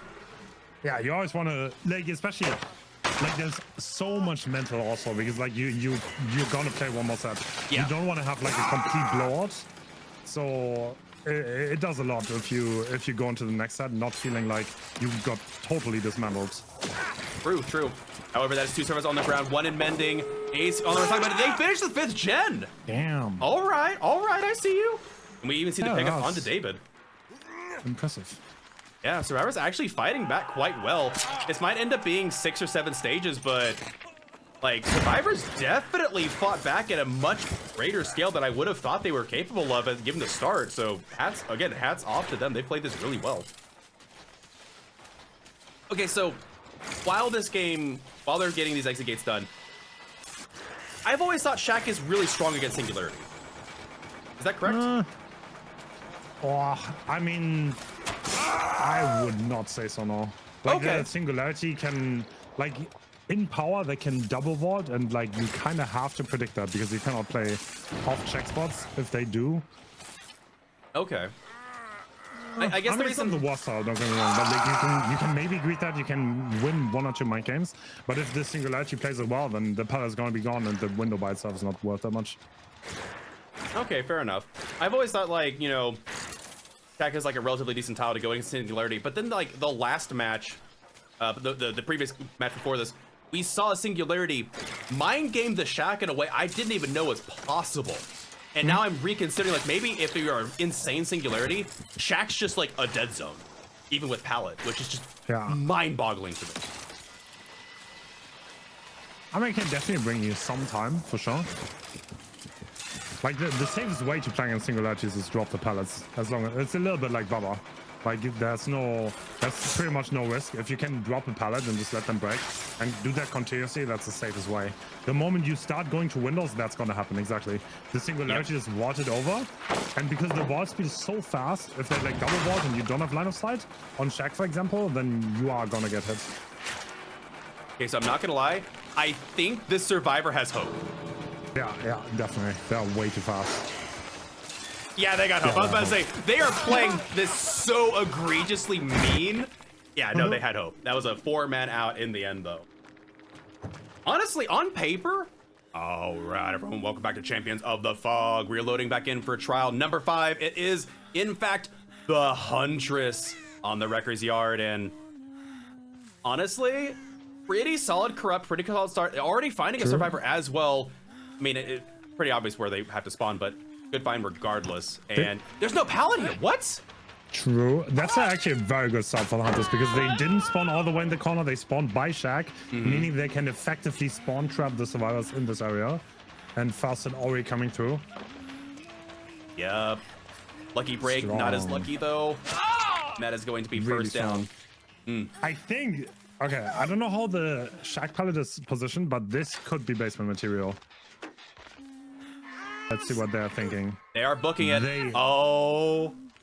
Yeah, you always want to, like, especially, like, there's so much mental also, because, like, you're going to play one more set. Yeah. You don't want to have, like, a complete blowout. So it does a lot if you go into the next set not feeling like you got totally dismantled. True, true. However, that is two servers on the ground, one in mending, Ace on the side, but they finished the 5th gen. Damn. All right, I see you. And we even see the pickup onto David. Impressive. Yeah, Survivor's actually fighting back quite well. This might end up being 6 or 7 stages, but like, Survivor's definitely fought back at a much greater scale than I would have thought they were capable of given the start. So hats off to them. They played this really well. Okay, so while they're getting these exit gates done, I've always thought Shack is really strong against Singularity. Is that correct? I mean, I would not say so, no. Like, okay. Singularity can, like, in power, they can double ward, and, like, you kind of have to predict that because you cannot play off check spots if they do. Okay. I guess the reason the worst style, don't get me wrong, but like, you can maybe greet that, you can win 1 or 2 mind games, but if this Singularity plays it well, then the pallet is going to be gone and the window by itself is not worth that much. Okay, fair enough. I've always thought, like, you know, Shack is like a relatively decent tile to go against Singularity, but then, like, the last match, the previous match before this, we saw a Singularity mind game the Shack in a way I didn't even know was possible. And now I'm reconsidering, like, maybe if you are insane Singularity, Shack's just like a dead zone, even with pallet, which is just mind-boggling to me. I mean, it can definitely bring you some time, for sure. Like, the safest way to play against Singularities is drop the pallets, as long as it's a little bit like Baba. Like, there's pretty much no risk. If you can drop a pallet and just let them break and do that continuously, that's the safest way. The moment you start going to windows, that's going to happen, exactly. The Singularity is warded over, and because the ward speed is so fast, if they like double ward and you don't have line of sight, on Shack, for example, then you are going to get hit. Okay, so I'm not going to lie. I think this Survivor has hope. Yeah, definitely. They're way too fast. Yeah, they got hope. I was about to say, they are playing this so egregiously mean Yeah, no, they had hope. That was a 4-man out in the end, though. Honestly, on paper... All right, everyone, welcome back to Champions of the Fog. We're loading back in for trial number 5. It is, in fact, the Huntress on the Wrecker's Yard, and honestly, pretty solid corrupt, pretty solid start. Already finding a survivor as well. I mean, it's pretty obvious where they have to spawn, but good find regardless. And there's no pallet here. What? True. That's actually a very good start for the Hunters because they didn't spawn all the way in the corner. They spawned by shack, meaning they can effectively spawn trap the survivors in this area. And Fast and Ori coming through. Yep. Lucky break, not as lucky though. That is going to be really first down. I think, okay, I don't know how the shack pallet is positioned, but this could be basement material. Let's see what they're thinking. They are booking it.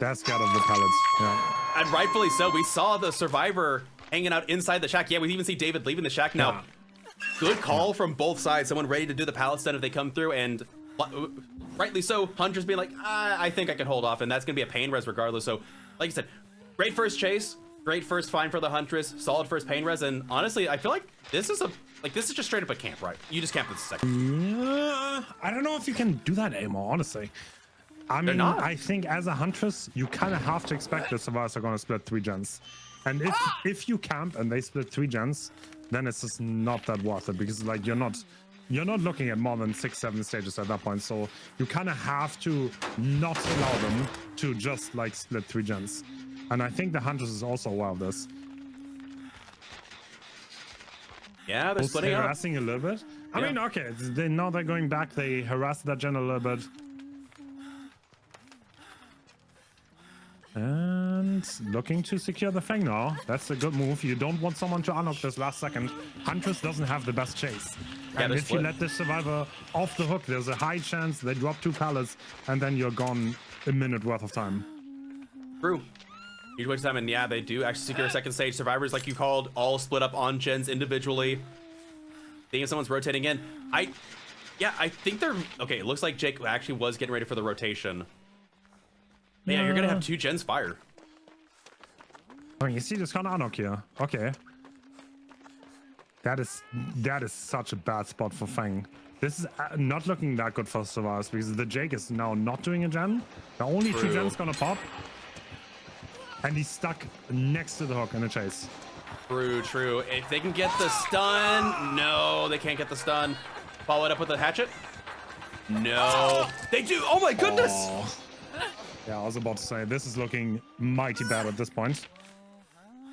They're scared of the pallets. Yeah. And rightfully so. We saw the survivor hanging out inside the shack. Yeah, we even see David leaving the shack now. Good call from both sides. Someone ready to do the pallet stun if they come through, and rightly so. Huntress being like, I think I can hold off, and that's gonna be a pain res regardless. So, like you said, great first chase, great first find for the Huntress, solid first pain res, and honestly, I feel like this is just straight up a camp, right? You just camp this second. Yeah, I don't know if you can do that anymore, honestly. I mean, I think as a Huntress, you kind of have to expect the survivors are going to split 3 gens. And if you camp and they split 3 gens, then it's just not that worth it because like you're not looking at more than 6-7 stages at that point. So you kind of have to not allow them to just like split 3 gens. And I think the Huntress is also aware of this. Yeah, they're splitting up. Harassing a little bit. I mean, okay, now they're going back. They harassed that gen a little bit. And looking to secure the Fang now. That's a good move. You don't want someone to unlock this last second. Huntress doesn't have the best chase. And if you let the survivor off the hook, there's a high chance they drop 2 pallets and then you're gone a minute worth of time. True. Huge waste of time, and yeah, they do actually secure a second stage. Survivors, like you called, all split up on gens individually. Seeing if someone's rotating in. I think they're... Okay, it looks like Jake actually was getting ready for the rotation. Yeah, you're gonna have 2 gens fire. Oh, you see this kind of unlock here. Okay. That is such a bad spot for Fang. This is not looking that good for survivors because the Jake is now not doing a gen. The only 2 gens gonna pop. And he's stuck next to the hook in a chase. True. If they can get the stun, no, they can't get the stun. Follow it up with a hatchet. No, they do. Oh my goodness. Yeah, I was about to say, this is looking mighty bad at this point.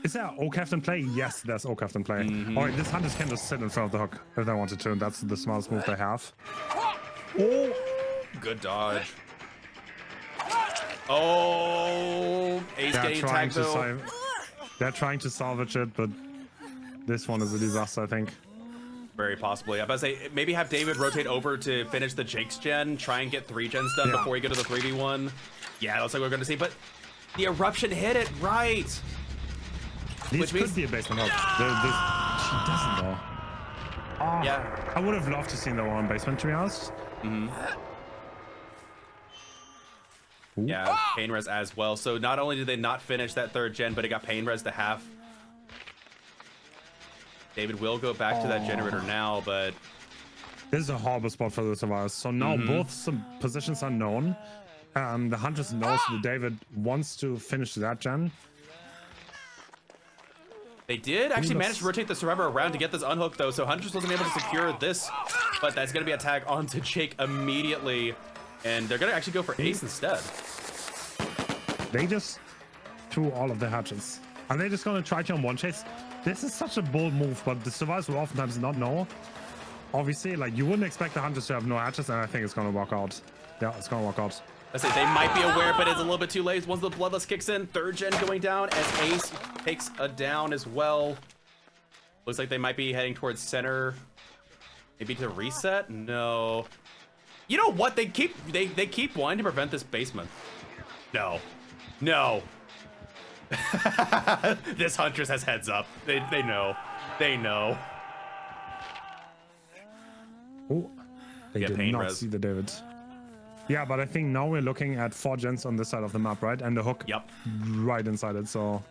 Is there OCAFT in play? Yes, there's OCAFT in play. All right, this Hunters can just sit in front of the hook if they wanted to, and that's the smartest move they have. Oh, good dodge. Oh, Ace getting tagged though. They're trying to salvage it, but this one is a disaster, I think. Very possibly. I was about to say, maybe have David rotate over to finish the Jake's gen, try and get 3 gens done before we go to the 3v1. Yeah, looks like we're going to see, but the eruption hit it right. This could be a basement hook. She doesn't though. Yeah. I would have loved to see the one basement, to be honest. Yeah, pain res as well. So not only did they not finish that 3rd gen, but it got pain res to half. David will go back to that generator now, but this is a horrible spot for the survivors. So now both positions are known. The Huntress knows that David wants to finish that gen. They did actually manage to rotate the survivor around to get this unhooked though, so Huntress wasn't able to secure this, but that's gonna be a tag onto Jake immediately. And they're gonna actually go for Ace instead. They just threw all of the hatches. Are they just gonna try to on one chase? This is such a bold move, but the survivors will oftentimes not know. Obviously, like you wouldn't expect the Hunters to have no hatches, and I think it's gonna work out. Yeah, it's gonna work out. I say they might be aware, but it's a little bit too late. Once the Bloodlust kicks in, 3rd gen going down as Ace takes a down as well. Looks like they might be heading towards center. Maybe to reset? No. You know what? They keep wanting to prevent this basement. No. This Huntress has heads up. They know. They know. Oh, they did not see the David. Yeah, but I think now we're looking at 4 gens on this side of the map, right? And the hook right inside it, so...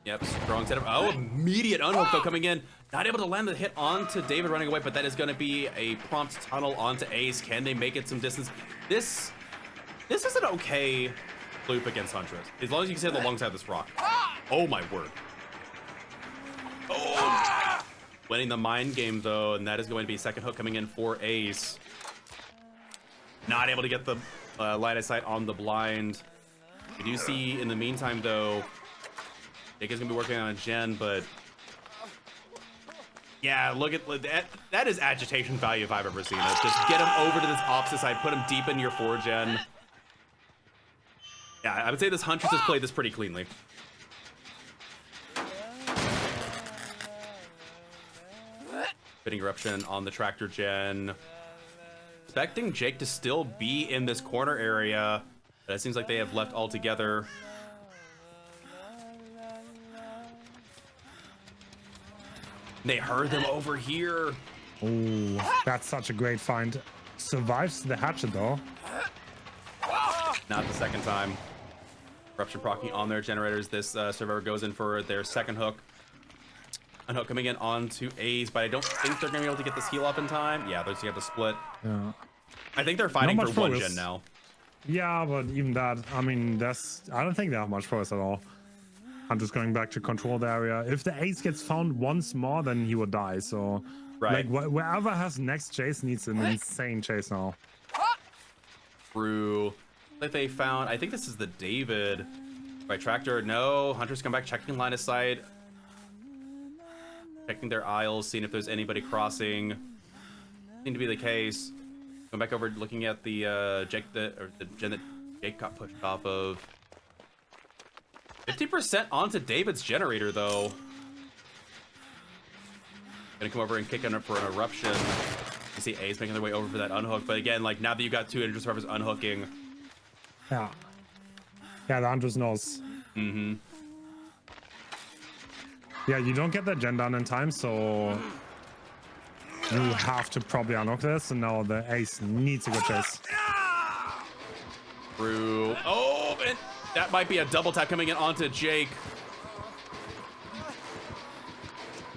Yep, strong setup. Oh, immediate unhook though coming in. Not able to land the hit onto David running away, but that is going to be a prompt tunnel onto Ace. Can they make it some distance? This is an okay loop against Huntress, as long as you can stay on the long side of this rock. Oh my word. Oh. Winning the mind game though, and that is going to be second hook coming in for Ace. Not able to get the line of sight on the blind. We do see in the meantime though, Jake is gonna be working on a gen, but yeah, look at that. That is agitation value if I've ever seen it. Just get him over to this opposite side, put him deep in your 4-gen. Yeah, I would say this Huntress has played this pretty cleanly. Fitting eruption on the tractor gen. Expecting Jake to still be in this corner area, but it seems like they have left altogether. They heard them over here. Oh, that's such a great find. Survives the hatchet though. Not the second time. Eruption proccing on their generators. This survivor goes in for their second hook. Unhook coming in onto A's, but I don't think they're gonna be able to get this heal up in time. Yeah, they're just gonna have to split. Yeah. I think they're fighting for one progress. gen now. Yeah, but even that, I mean, I don't think they have much progress at all. I'm just going back to control the area. If the Ace gets found once more, then he would die. So, right. Like, wherever has next chase needs an insane chase now. True. Like they found, I think this is the David. Right, tractor. No, Huntress come back, checking line of sight. Checking their aisles, seeing if there's anybody crossing. Seemed to be the case. Going back over, looking at the the gen that Jake got pushed off of. 50% onto David's generator, though. Gonna come over and kick in for an eruption. You see A's making their way over for that unhook, but again, like now that you got two Intermission survivors unhooking. Yeah. Yeah, the Huntress knows. Mm-hmm. Yeah, you don't get that gen done in time, so you have to probably unhook this, and now the Ace needs a good chase. Through. Oh, and that might be a double tap coming in onto Jake.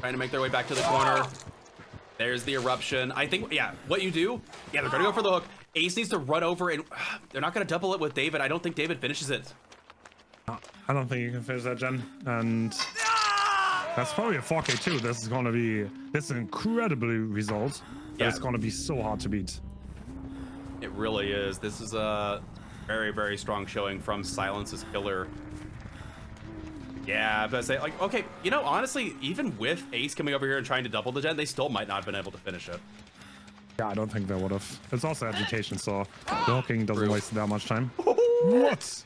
Trying to make their way back to the corner. There's the eruption. I think, yeah, what you do, yeah, they're gonna go for the hook. Ace needs to run over, and they're not gonna double it with David. I don't think David finishes it. I don't think you can finish that gen, and that's probably a 4K too. This is incredibly result. Yeah. It's gonna be so hard to beat. It really is. This is a very, very strong showing from Silence's killer. Yeah, but I say, like, okay, you know, honestly, even with Ace coming over here and trying to double the gen, they still might not have been able to finish it. Yeah, I don't think they would have. It's also agitation, so the hooking doesn't True. waste that much time. What?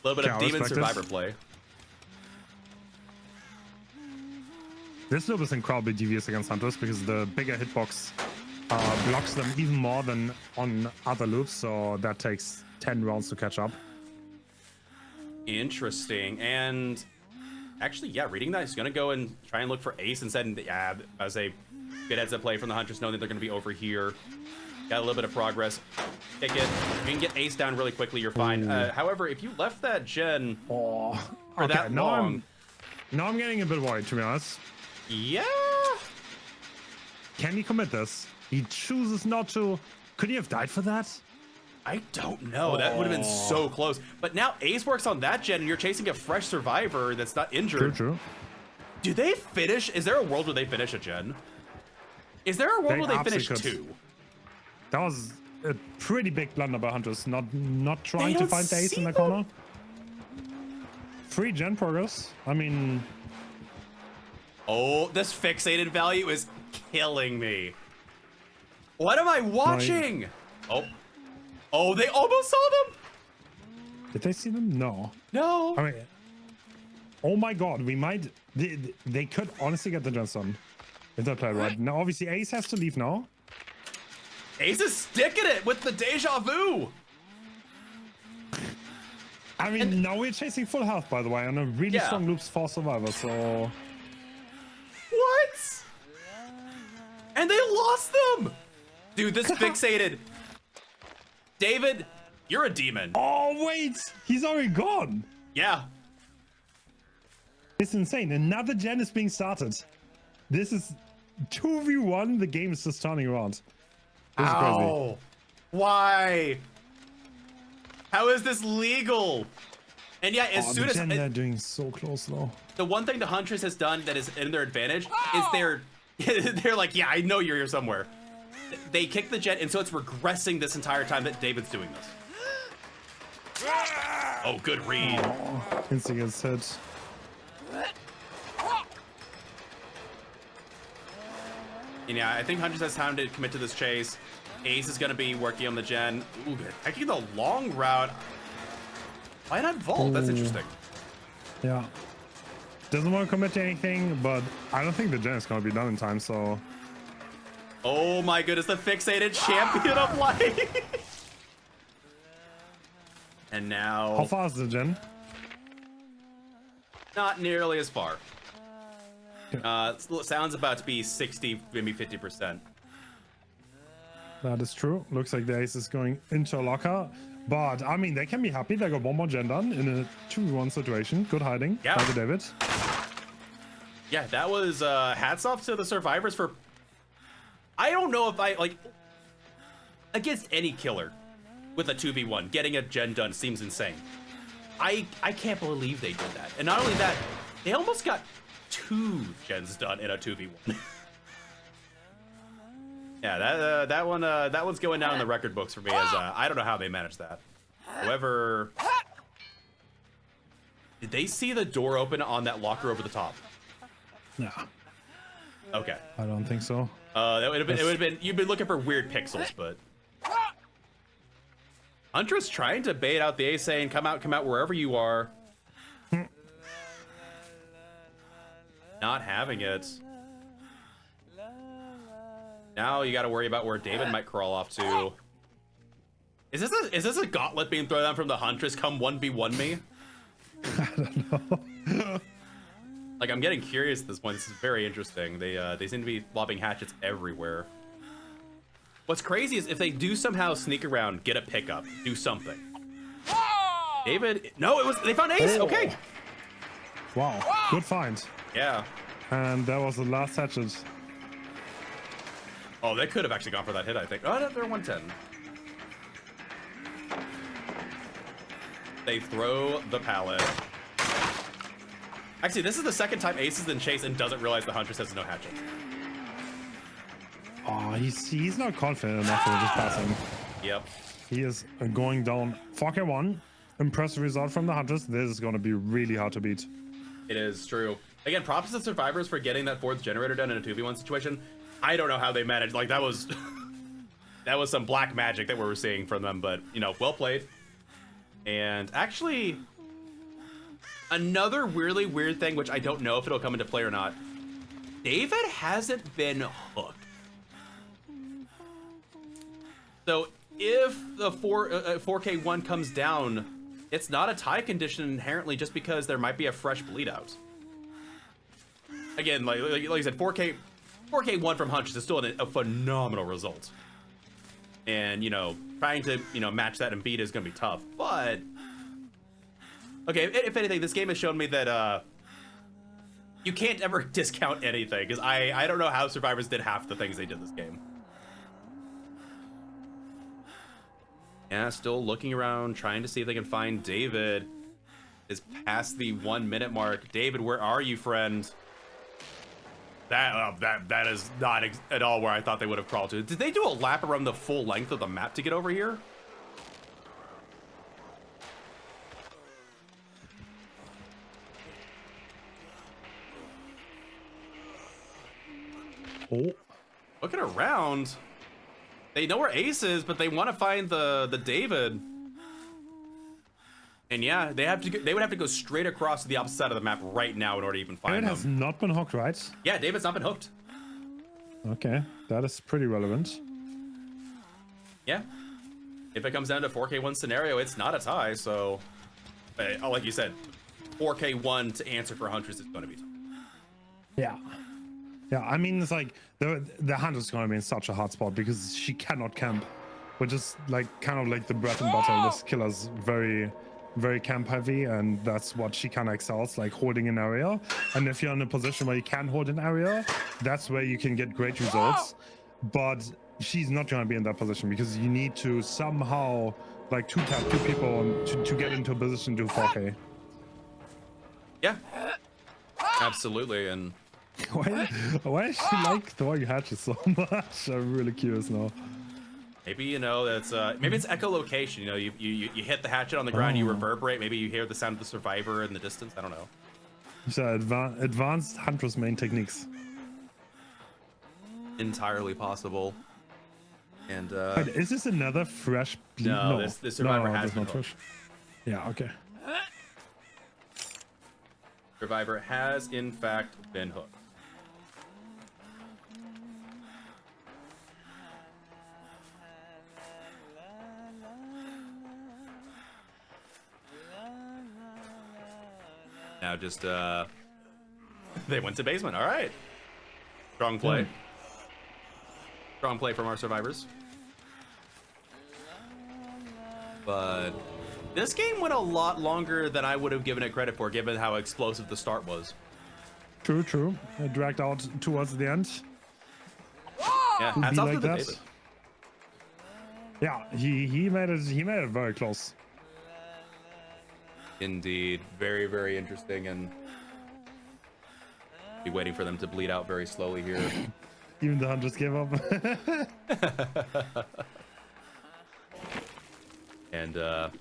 A little bit of Okay, demon survivor play. This loop is incredibly devious against Huntress because the bigger hitbox blocks them even more than on other loops, so that takes 10 rounds to catch up. Interesting. And actually, yeah, reading that, he's gonna go and try and look for Ace instead. Yeah, I would say good heads up play from the Huntress, knowing that they're gonna be over here. Got a little bit of progress. Kick it. You can get Ace down really quickly, you're fine. However, if you left that gen for that long... Now I'm getting a bit worried, to be honest. Yeah. Can he commit this? He chooses not to. Could he have died for that? I don't know. That would have been so close. But now Ace works on that gen, and you're chasing a fresh survivor that's not injured. True. Do they finish? Is there a world where they finish a gen? Is there a world where they finish two? That was a pretty big blunder by Huntress, not trying to find the Ace in the corner. 3 gen progress. I mean... Oh, this fixated value is killing me. What am I watching? Oh, they almost saw them. Did they see them? No. No. I mean, oh my god, we might... They could honestly get the gens done if they play right. Now, obviously, Ace has to leave now. Ace is sticking it with the deja vu. I mean, now we're chasing full health, by the way, on a really strong loops for Survivor, so... What? And they lost them! Dude, this fixated... David, you're a demon. Oh, wait! He's already gone! Yeah. It's insane. Another gen is being started. This is 2v1. The game is just turning around. This is crazy. Why? How is this legal? And yeah, as soon as they're doing so close though. The one thing the Huntress has done that is in their advantage is they're like, yeah, I know you're here somewhere. They kick the jet, and so it's regressing this entire time that David's doing this. Oh, good read. Instinct gets hit. And yeah, I think Huntress has time to commit to this chase. Ace is going to be working on the gen. Ooh, taking the long route. Why not Vault? That's interesting. Yeah. Doesn't want to commit to anything, but I don't think the gen is going to be done in time, so... Oh my goodness, the fixated champion of light! And now... How far is the gen? Not nearly as far. Sounds about to be 60, maybe 50%. That is true. Looks like the Ace is going into a locker. But, I mean, they can be happy. They got one more gen done in a 2v1 situation. Good hiding by the David. Yeah, that was hats off to the survivors for... I don't know if I, like... Against any killer with a 2v1, getting a gen done seems insane. I can't believe they did that. And not only that, they almost got 2 gens done in a 2v1. Yeah, that one's going down in the record books for me as I don't know how they managed that. However, did they see the door open on that locker over the top? No. Okay. I don't think so. That would have been you've been looking for weird pixels, but Huntress trying to bait out the Ace, saying, come out wherever you are. Not having it. Now you got to worry about where David might crawl off to. Is this a gauntlet being thrown down from the Huntress? Come 1v1 me? I don't know. Like, I'm getting curious at this point. This is very interesting. They seem to be lobbing hatchets everywhere. What's crazy is if they do somehow sneak around, get a pickup, do something. David, no, they found Ace. Okay. Wow, good find. Yeah. And that was the last hatchet. Oh, they could have actually gone for that hit, I think. Oh, no, they're 110. They throw the pallet. Actually, this is the second time Ace is in chase and doesn't realize the Huntress has no hatchet. Oh, he's not confident enough to just pass him. Yep. He is going down. 4K1. Impressive result from the Huntress. This is going to be really hard to beat. It is true. Again, props to the survivors for getting that 4th generator done in a 2v1 situation. I don't know how they managed. Like, that was that was some black magic that we were seeing from them, but, you know, well played. And actually, another really weird thing, which I don't know if it'll come into play or not. David hasn't been hooked. So if the 4K1 comes down, it's not a tie condition inherently just because there might be a fresh bleed out. Again, like I said, 4K1 from Huntress is still a phenomenal result. And, you know, trying to, you know, match that and beat is going to be tough. But, okay, if anything, this game has shown me that you can't ever discount anything. Because I don't know how survivors did half the things they did this game. Yeah, still looking around, trying to see if they can find David. Is past the 1 minute mark. David, where are you, friend? That is not at all where I thought they would have crawled to. Did they do a lap around the full length of the map to get over here? Oh. Looking around. They know where Ace is, but they want to find the David. And yeah, they would have to go straight across to the opposite side of the map right now in order to even find David them. has not been hooked, right? Yeah, David's not been hooked. Okay, that is pretty relevant. Yeah. If it comes down to 4K1 scenario, it's not a tie, so... like you said, 4K1 to answer for Huntress is going to be tough. Yeah. Yeah, I mean, it's like, the Huntress is going to be in such a hard spot because she cannot camp. Which is, like, kind of like the bread and butter. This killer's very very camp heavy, and that's what she kind of excels, like holding an area. And if you're in a position where you can hold an area, that's where you can get great results. But she's not going to be in that position because you need to somehow like two-tap two people to get into a position to do 4K. Yeah, absolutely. And why does she like throwing hatches so much? I'm really curious now. maybe, you know, that's maybe it's echolocation. You know, you hit the hatchet on the ground, you reverberate. Maybe you hear the sound of the survivor in the distance. I don't know. So advanced Huntress main techniques. Entirely possible. And Wait, is this another fresh? no, this survivor has been not fresh. Yeah, okay. Survivor has in fact been hooked. Now just they went to basement. All right. Strong play. Strong play from our survivors. But this game went a lot longer than I would have given it credit for, given how explosive the start was. True. It dragged out towards the end. Yeah, hats off to that. David. Yeah, he made it very close. Indeed, very, very interesting, and be waiting for them to bleed out very slowly here. Even the Huntress gave up. And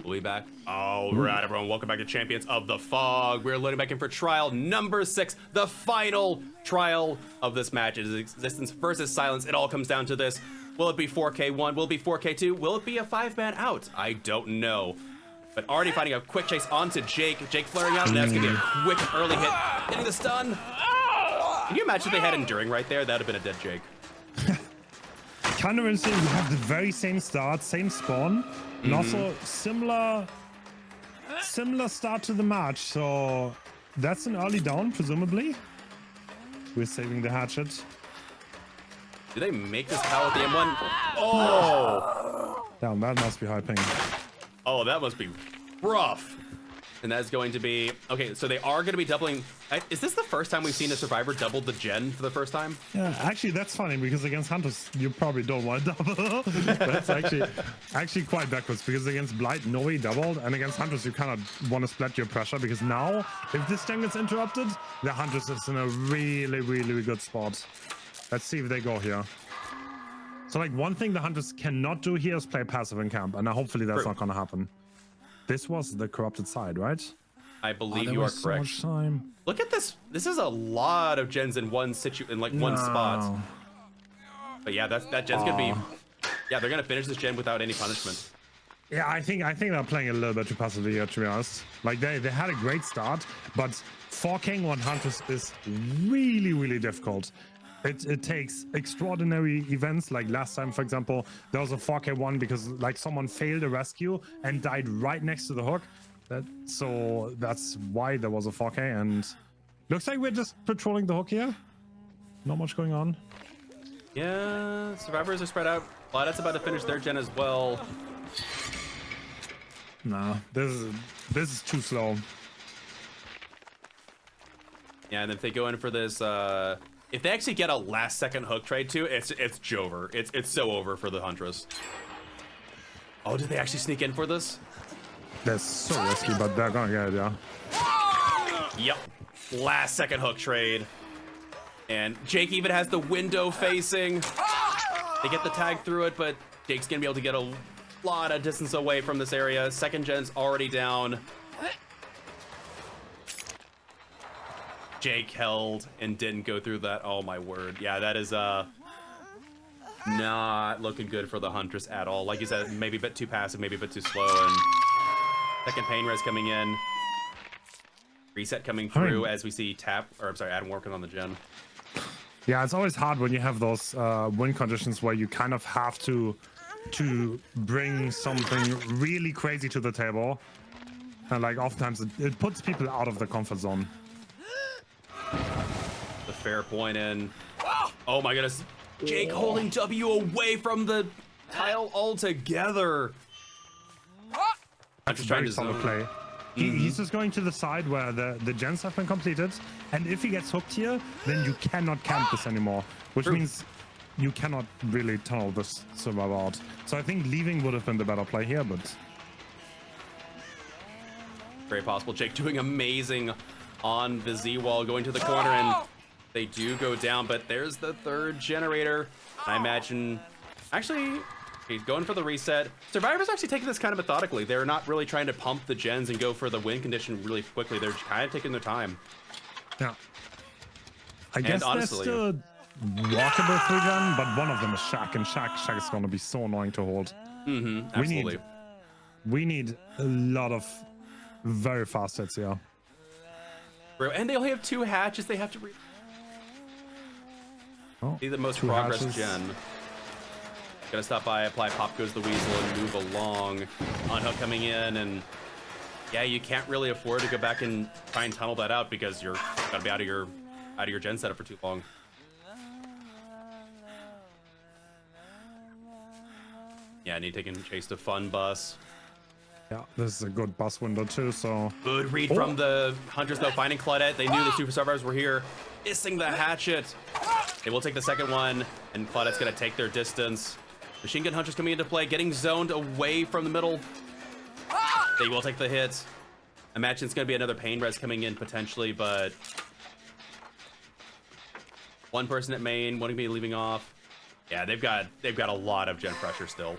we'll be back. All right, everyone, welcome back to Champions of the Fog. We're loading back in for trial number 6, the final trial of this match. It is Existence versus Silence. It all comes down to this. Will it be 4K1? Will it be 4K2? Will it be a 5-man out? I don't know. But already finding a quick chase onto Jake. Jake flaring out, and that's gonna be a quick early hit. Hitting the stun. Can you imagine if they had Enduring right there? That'd have been a dead Jake. Kind of interesting. We have the very same start, same spawn, and also similar start to the match. So that's an early down, presumably. We're saving the hatchet. Do they make this pal at the M1? Oh! Damn, that must be high ping. Oh, that must be rough. And that's going to be... Okay, so they are going to be doubling... Is this the first time we've seen a survivor double the gen for the first time? Yeah, actually, that's funny because against Hunters, you probably don't want to double. That's actually quite backwards because against Blight, nobody doubled. And against Hunters, you kind of want to split your pressure because now, if this gen gets interrupted, the Hunters is in a really, really good spot. Let's see if they go here. So, like, one thing the Hunters cannot do here is play passive in camp. And hopefully that's not going to happen. This was the corrupted side, right? I believe you are correct. So much time. Look at this. This is a lot of gens in one one spot. But yeah, that gen's gonna be. Yeah, they're gonna finish this gen without any punishment. Yeah, I think they're playing a little bit too passively here, to be honest. Like they had a great start, but 4King 1 Huntress is really, really difficult. It takes extraordinary events, like last time, for example, there was a 4K1 because like someone failed a rescue and died right next to the hook. So that's why there was a 4K, and looks like we're just patrolling the hook here. Not much going on. Yeah, survivors are spread out. Blight's about to finish their gen as well. Nah, this is too slow. Yeah, and if they go in for this, if they actually get a last-second hook trade too, it's Jover. It's so over for the Huntress. Oh, did they actually sneak in for this? That's so risky, but they're gonna get it, yeah. Yep. Last-second hook trade. And Jake even has the window facing. They get the tag through it, but Jake's gonna be able to get a lot of distance away from this area. Second gen's already down. Jake held and didn't go through that. Oh my word. Yeah, that is not looking good for the Huntress at all. Like you said, maybe a bit too passive, maybe a bit too slow. And second pain res coming in. Reset coming through as we see Adam working on the gen. Yeah, it's always hard when you have those win conditions where you kind of have to bring something really crazy to the table. And like oftentimes it puts people out of the comfort zone. The fair point in. Oh my goodness. Jake holding W away from the tile altogether. I'm just trying to solid play. He's just going to the side where the gens have been completed. And if he gets hooked here, then you cannot camp this anymore, which means you cannot really tunnel this survivor out. So I think leaving would have been the better play here, but... Very possible. Jake doing amazing on the Z wall, going to the corner, and they do go down, but there's the third generator. I imagine... Actually... He's going for the reset. Survivor's actually taking this kind of methodically. They're not really trying to pump the gens and go for the win condition really quickly. They're just kind of taking their time. Yeah. I guess honestly, they're still walkable 3-gen, but one of them is Shaq, and Shaq is going to be so annoying to hold. Absolutely. We need a lot of very fast hits here. And they only have 2 hatches. They have to be the most progress gen. Gonna stop by, apply Pop Goes the Weasel, and move along. Unhook coming in, and yeah, you can't really afford to go back and try and tunnel that out because you're gonna be out of your gen setup for too long. Yeah, need taking chase to fun bus. Yeah, this is a good bus window too, so... Good read from the Huntress though, finding Claudette. They knew the super survivors were here. Missing the hatchet. They will take the second one, and Claudette's gonna take their distance. Machine Gun Huntress coming into play, getting zoned away from the middle. They will take the hit. Imagine it's gonna be another pain res coming in potentially, but one person at main, one to be leaving off. Yeah, they've got a lot of gen pressure still.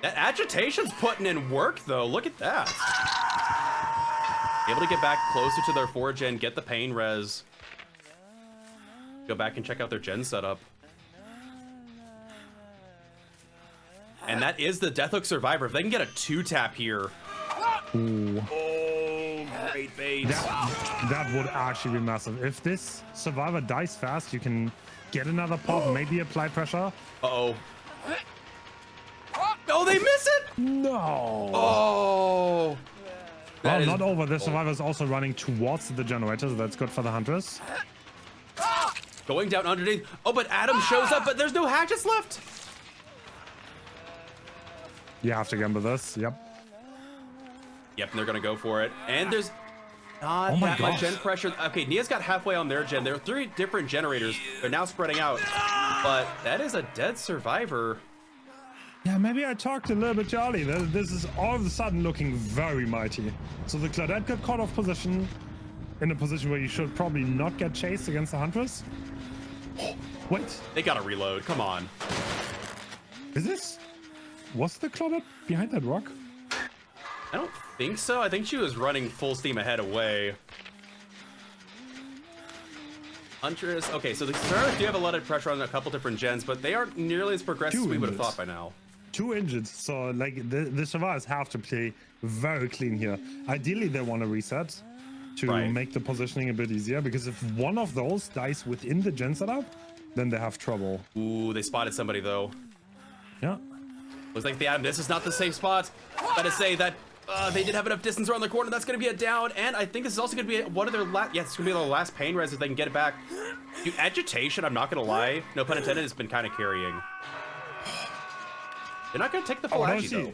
That agitation's putting in work though. Look at that. Able to get back closer to their 4-gen, get the pain res. Go back and check out their gen setup. And that is the Deathhook Survivor. If they can get a 2-tap here. Ooh. Oh, great bait. That would actually be massive. If this Survivor dies fast, you can get another pop, maybe apply pressure. Uh-oh. Oh, they miss it! No! Oh! Well, not over. The Survivor is also running towards the generator, so that's good for the Huntress. Going down underneath. Oh, but Adam shows up, but there's no hatchets left. You have to gamble this. Yep. Yep, and they're gonna go for it. And there's not that much gen pressure. Okay, Nia's got halfway on their gen. There are 3 different generators. They're now spreading out. But that is a dead Survivor. Yeah, maybe I talked a little bit too early. This is all of a sudden looking very mighty. So the Claudette got caught off position, in a position where you should probably not get chased against the Huntress. Wait. They gotta reload. Come on. Is this... Was the Claudette behind that rock? I don't think so. I think she was running full steam ahead away. Huntress. Okay, so the Survivors do have a lot of pressure on a couple different gens, but they aren't nearly as progressive as we would have thought by now. 2 injured, so like the Survivors have to play very clean here. Ideally, they want to reset to make the positioning a bit easier, because if one of those dies within the gen setup, then they have trouble. Ooh, they spotted somebody though. Yeah. Looks like this is not the safe spot. Gotta say that they did have enough distance around the corner. That's gonna be a down, and I think this is also gonna be one of their last. Yeah, it's gonna be their last pain res if they can get it back. Dude, agitation. I'm not gonna lie. No pun intended. Has been kind of carrying. They're not gonna take the full agi though.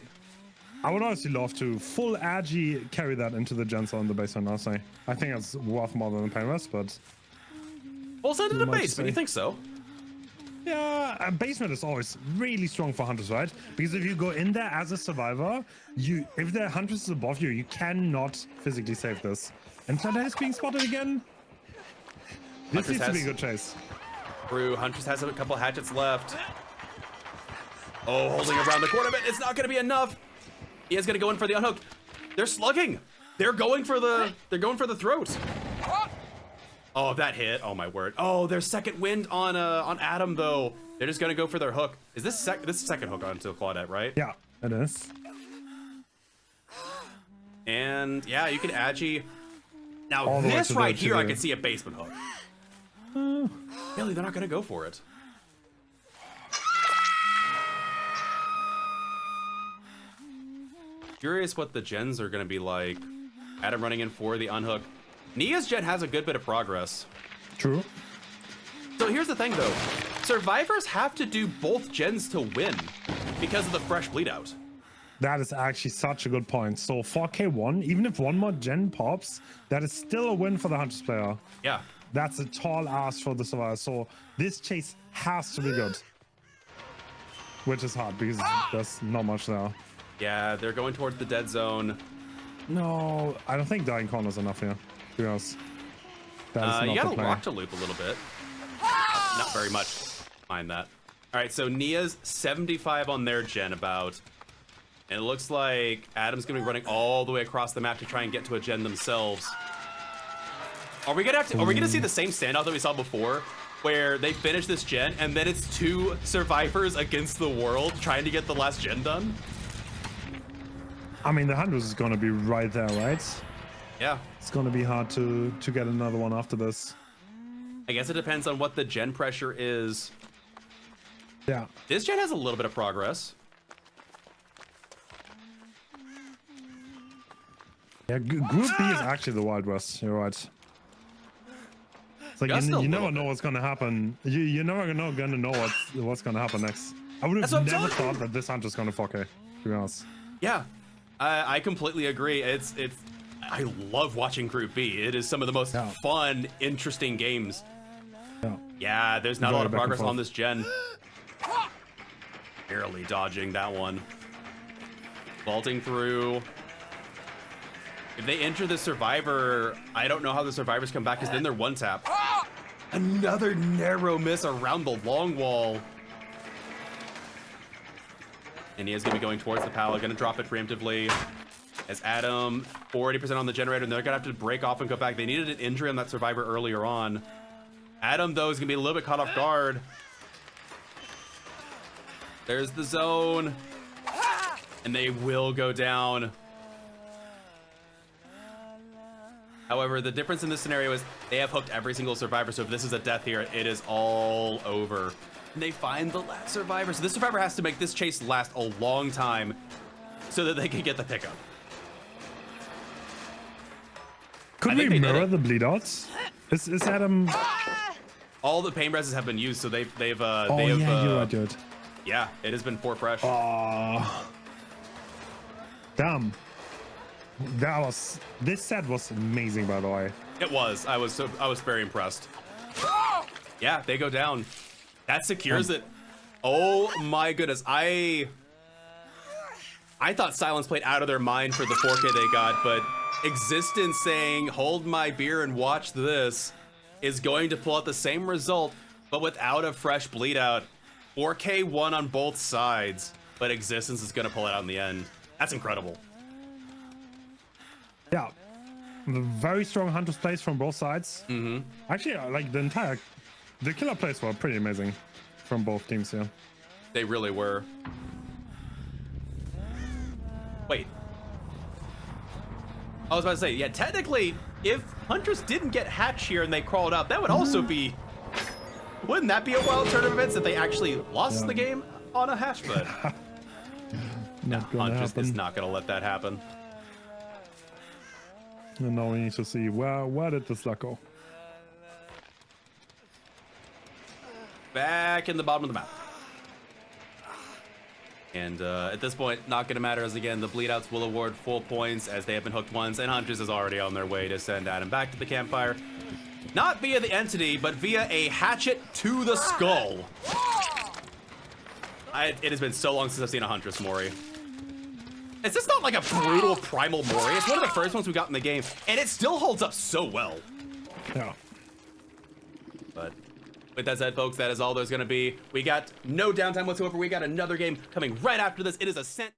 I would honestly love to full agi carry that into the gens on the basement. Honestly, I think it's worth more than the pain res, but. Well, send it to the basement. You think so? Yeah, a basement is always really strong for Hunters, right? Because if you go in there as a survivor, if the Huntress is above you, you cannot physically save this. And Claudette is being spotted again. This needs to be a good chase. True, Huntress has a couple hatchets left. Oh, holding around the corner, but it's not going to be enough. He is going to go in for the unhook. They're slugging. They're going for the throat. Oh, that hit. Oh my word. Oh, there's second wind on Adam though. They're just gonna go for their hook. Is this second hook onto Claudette, right? Yeah, it is. And yeah, you can agi. Now this right here, I can see a basement hook. Really, they're not gonna go for it. Curious what the gens are gonna be like. Adam running in for the unhook. Nia's gen has a good bit of progress. True. So here's the thing though. Survivors have to do both gens to win because of the fresh bleed out. That is actually such a good point. So 4K1, even if one more gen pops, that is still a win for the Huntress player. Yeah. That's a tall ask for the survivor. So this chase has to be good. Which is hard because there's not much there. Yeah, they're going towards the dead zone. No, I don't think dying corner is enough here. Because that is you not gotta the play. lock to loop a little bit. Not very much. Mind that. All right, so Nia's 75 on their gen about. And it looks like Adam's gonna be running all the way across the map to try and get to a gen themselves. Are we gonna see the same standout that we saw before, where they finish this gen and then it's 2 survivors against the world trying to get the last gen done? I mean, the Huntress is gonna be right there, right? Yeah. It's gonna be hard to get another one after this. I guess it depends on what the gen pressure is. Yeah. This gen has a little bit of progress. Yeah, Group B is actually the Wild West. You're right. It's like Just you a never little know what's gonna happen. You're never gonna know what's gonna happen next. I would That's have what I'm never telling thought that this Hunter's gonna 4K. To be honest. Yeah, I completely agree. I love watching Group B. It is some of the most fun, interesting games. Yeah, there's not a lot of progress on this gen. Barely dodging that one. Vaulting through. If they enter the survivor, I don't know how the survivors come back, because then they're one tap. Another narrow miss around the long wall. And he is going to be going towards the pal, going to drop it preemptively. As Adam, 40% on the generator, and they're going to have to break off and go back. They needed an injury on that survivor earlier on. Adam, though, is going to be a little bit caught off guard. There's the zone. And they will go down. However, the difference in this scenario is they have hooked every single survivor, so if this is a death here, it is all over. And they find the last survivor, so this survivor has to make this chase last a long time so that they can get the pickup. Could we mirror the bleed outs? Is Adam... All the pain reses have been used, so they've you're right, dude. Yeah, it has been 4 fresh. Oh. Damn. This set was amazing, by the way. It was. I was very impressed. Yeah, they go down. That secures it. Oh my goodness. I thought Silence played out of their mind for the 4K they got, but Existence saying, hold my beer and watch this, is going to pull out the same result, but without a fresh bleed out. 4K won on both sides, but Existence is going to pull it out in the end. That's incredible. Yeah, very strong Huntress plays from both sides. Actually, like the killer plays were pretty amazing from both teams here. They really were. Wait. I was about to say, yeah, technically, if Huntress didn't get Hatch here and they crawled up, that would also be... Wouldn't that be a wild turn of events if they actually lost the game on a Hatch? But no, Huntress is not going to let that happen. And now we need to see where did this luck go? Back in the bottom of the map. And at this point, not going to matter, as again, the bleed outs will award full points as they have been hooked once, and Huntress is already on their way to send Adam back to the campfire. Not via the entity, but via a hatchet to the skull. It has been so long since I've seen a Huntress Mori. Is this not like a brutal primal Mori? It's one of the first ones we got in the game, and it still holds up so well. Yeah. But with that said, folks, that is all there's going to be. We got no downtime whatsoever. We got another game coming right after this. It is Ascent.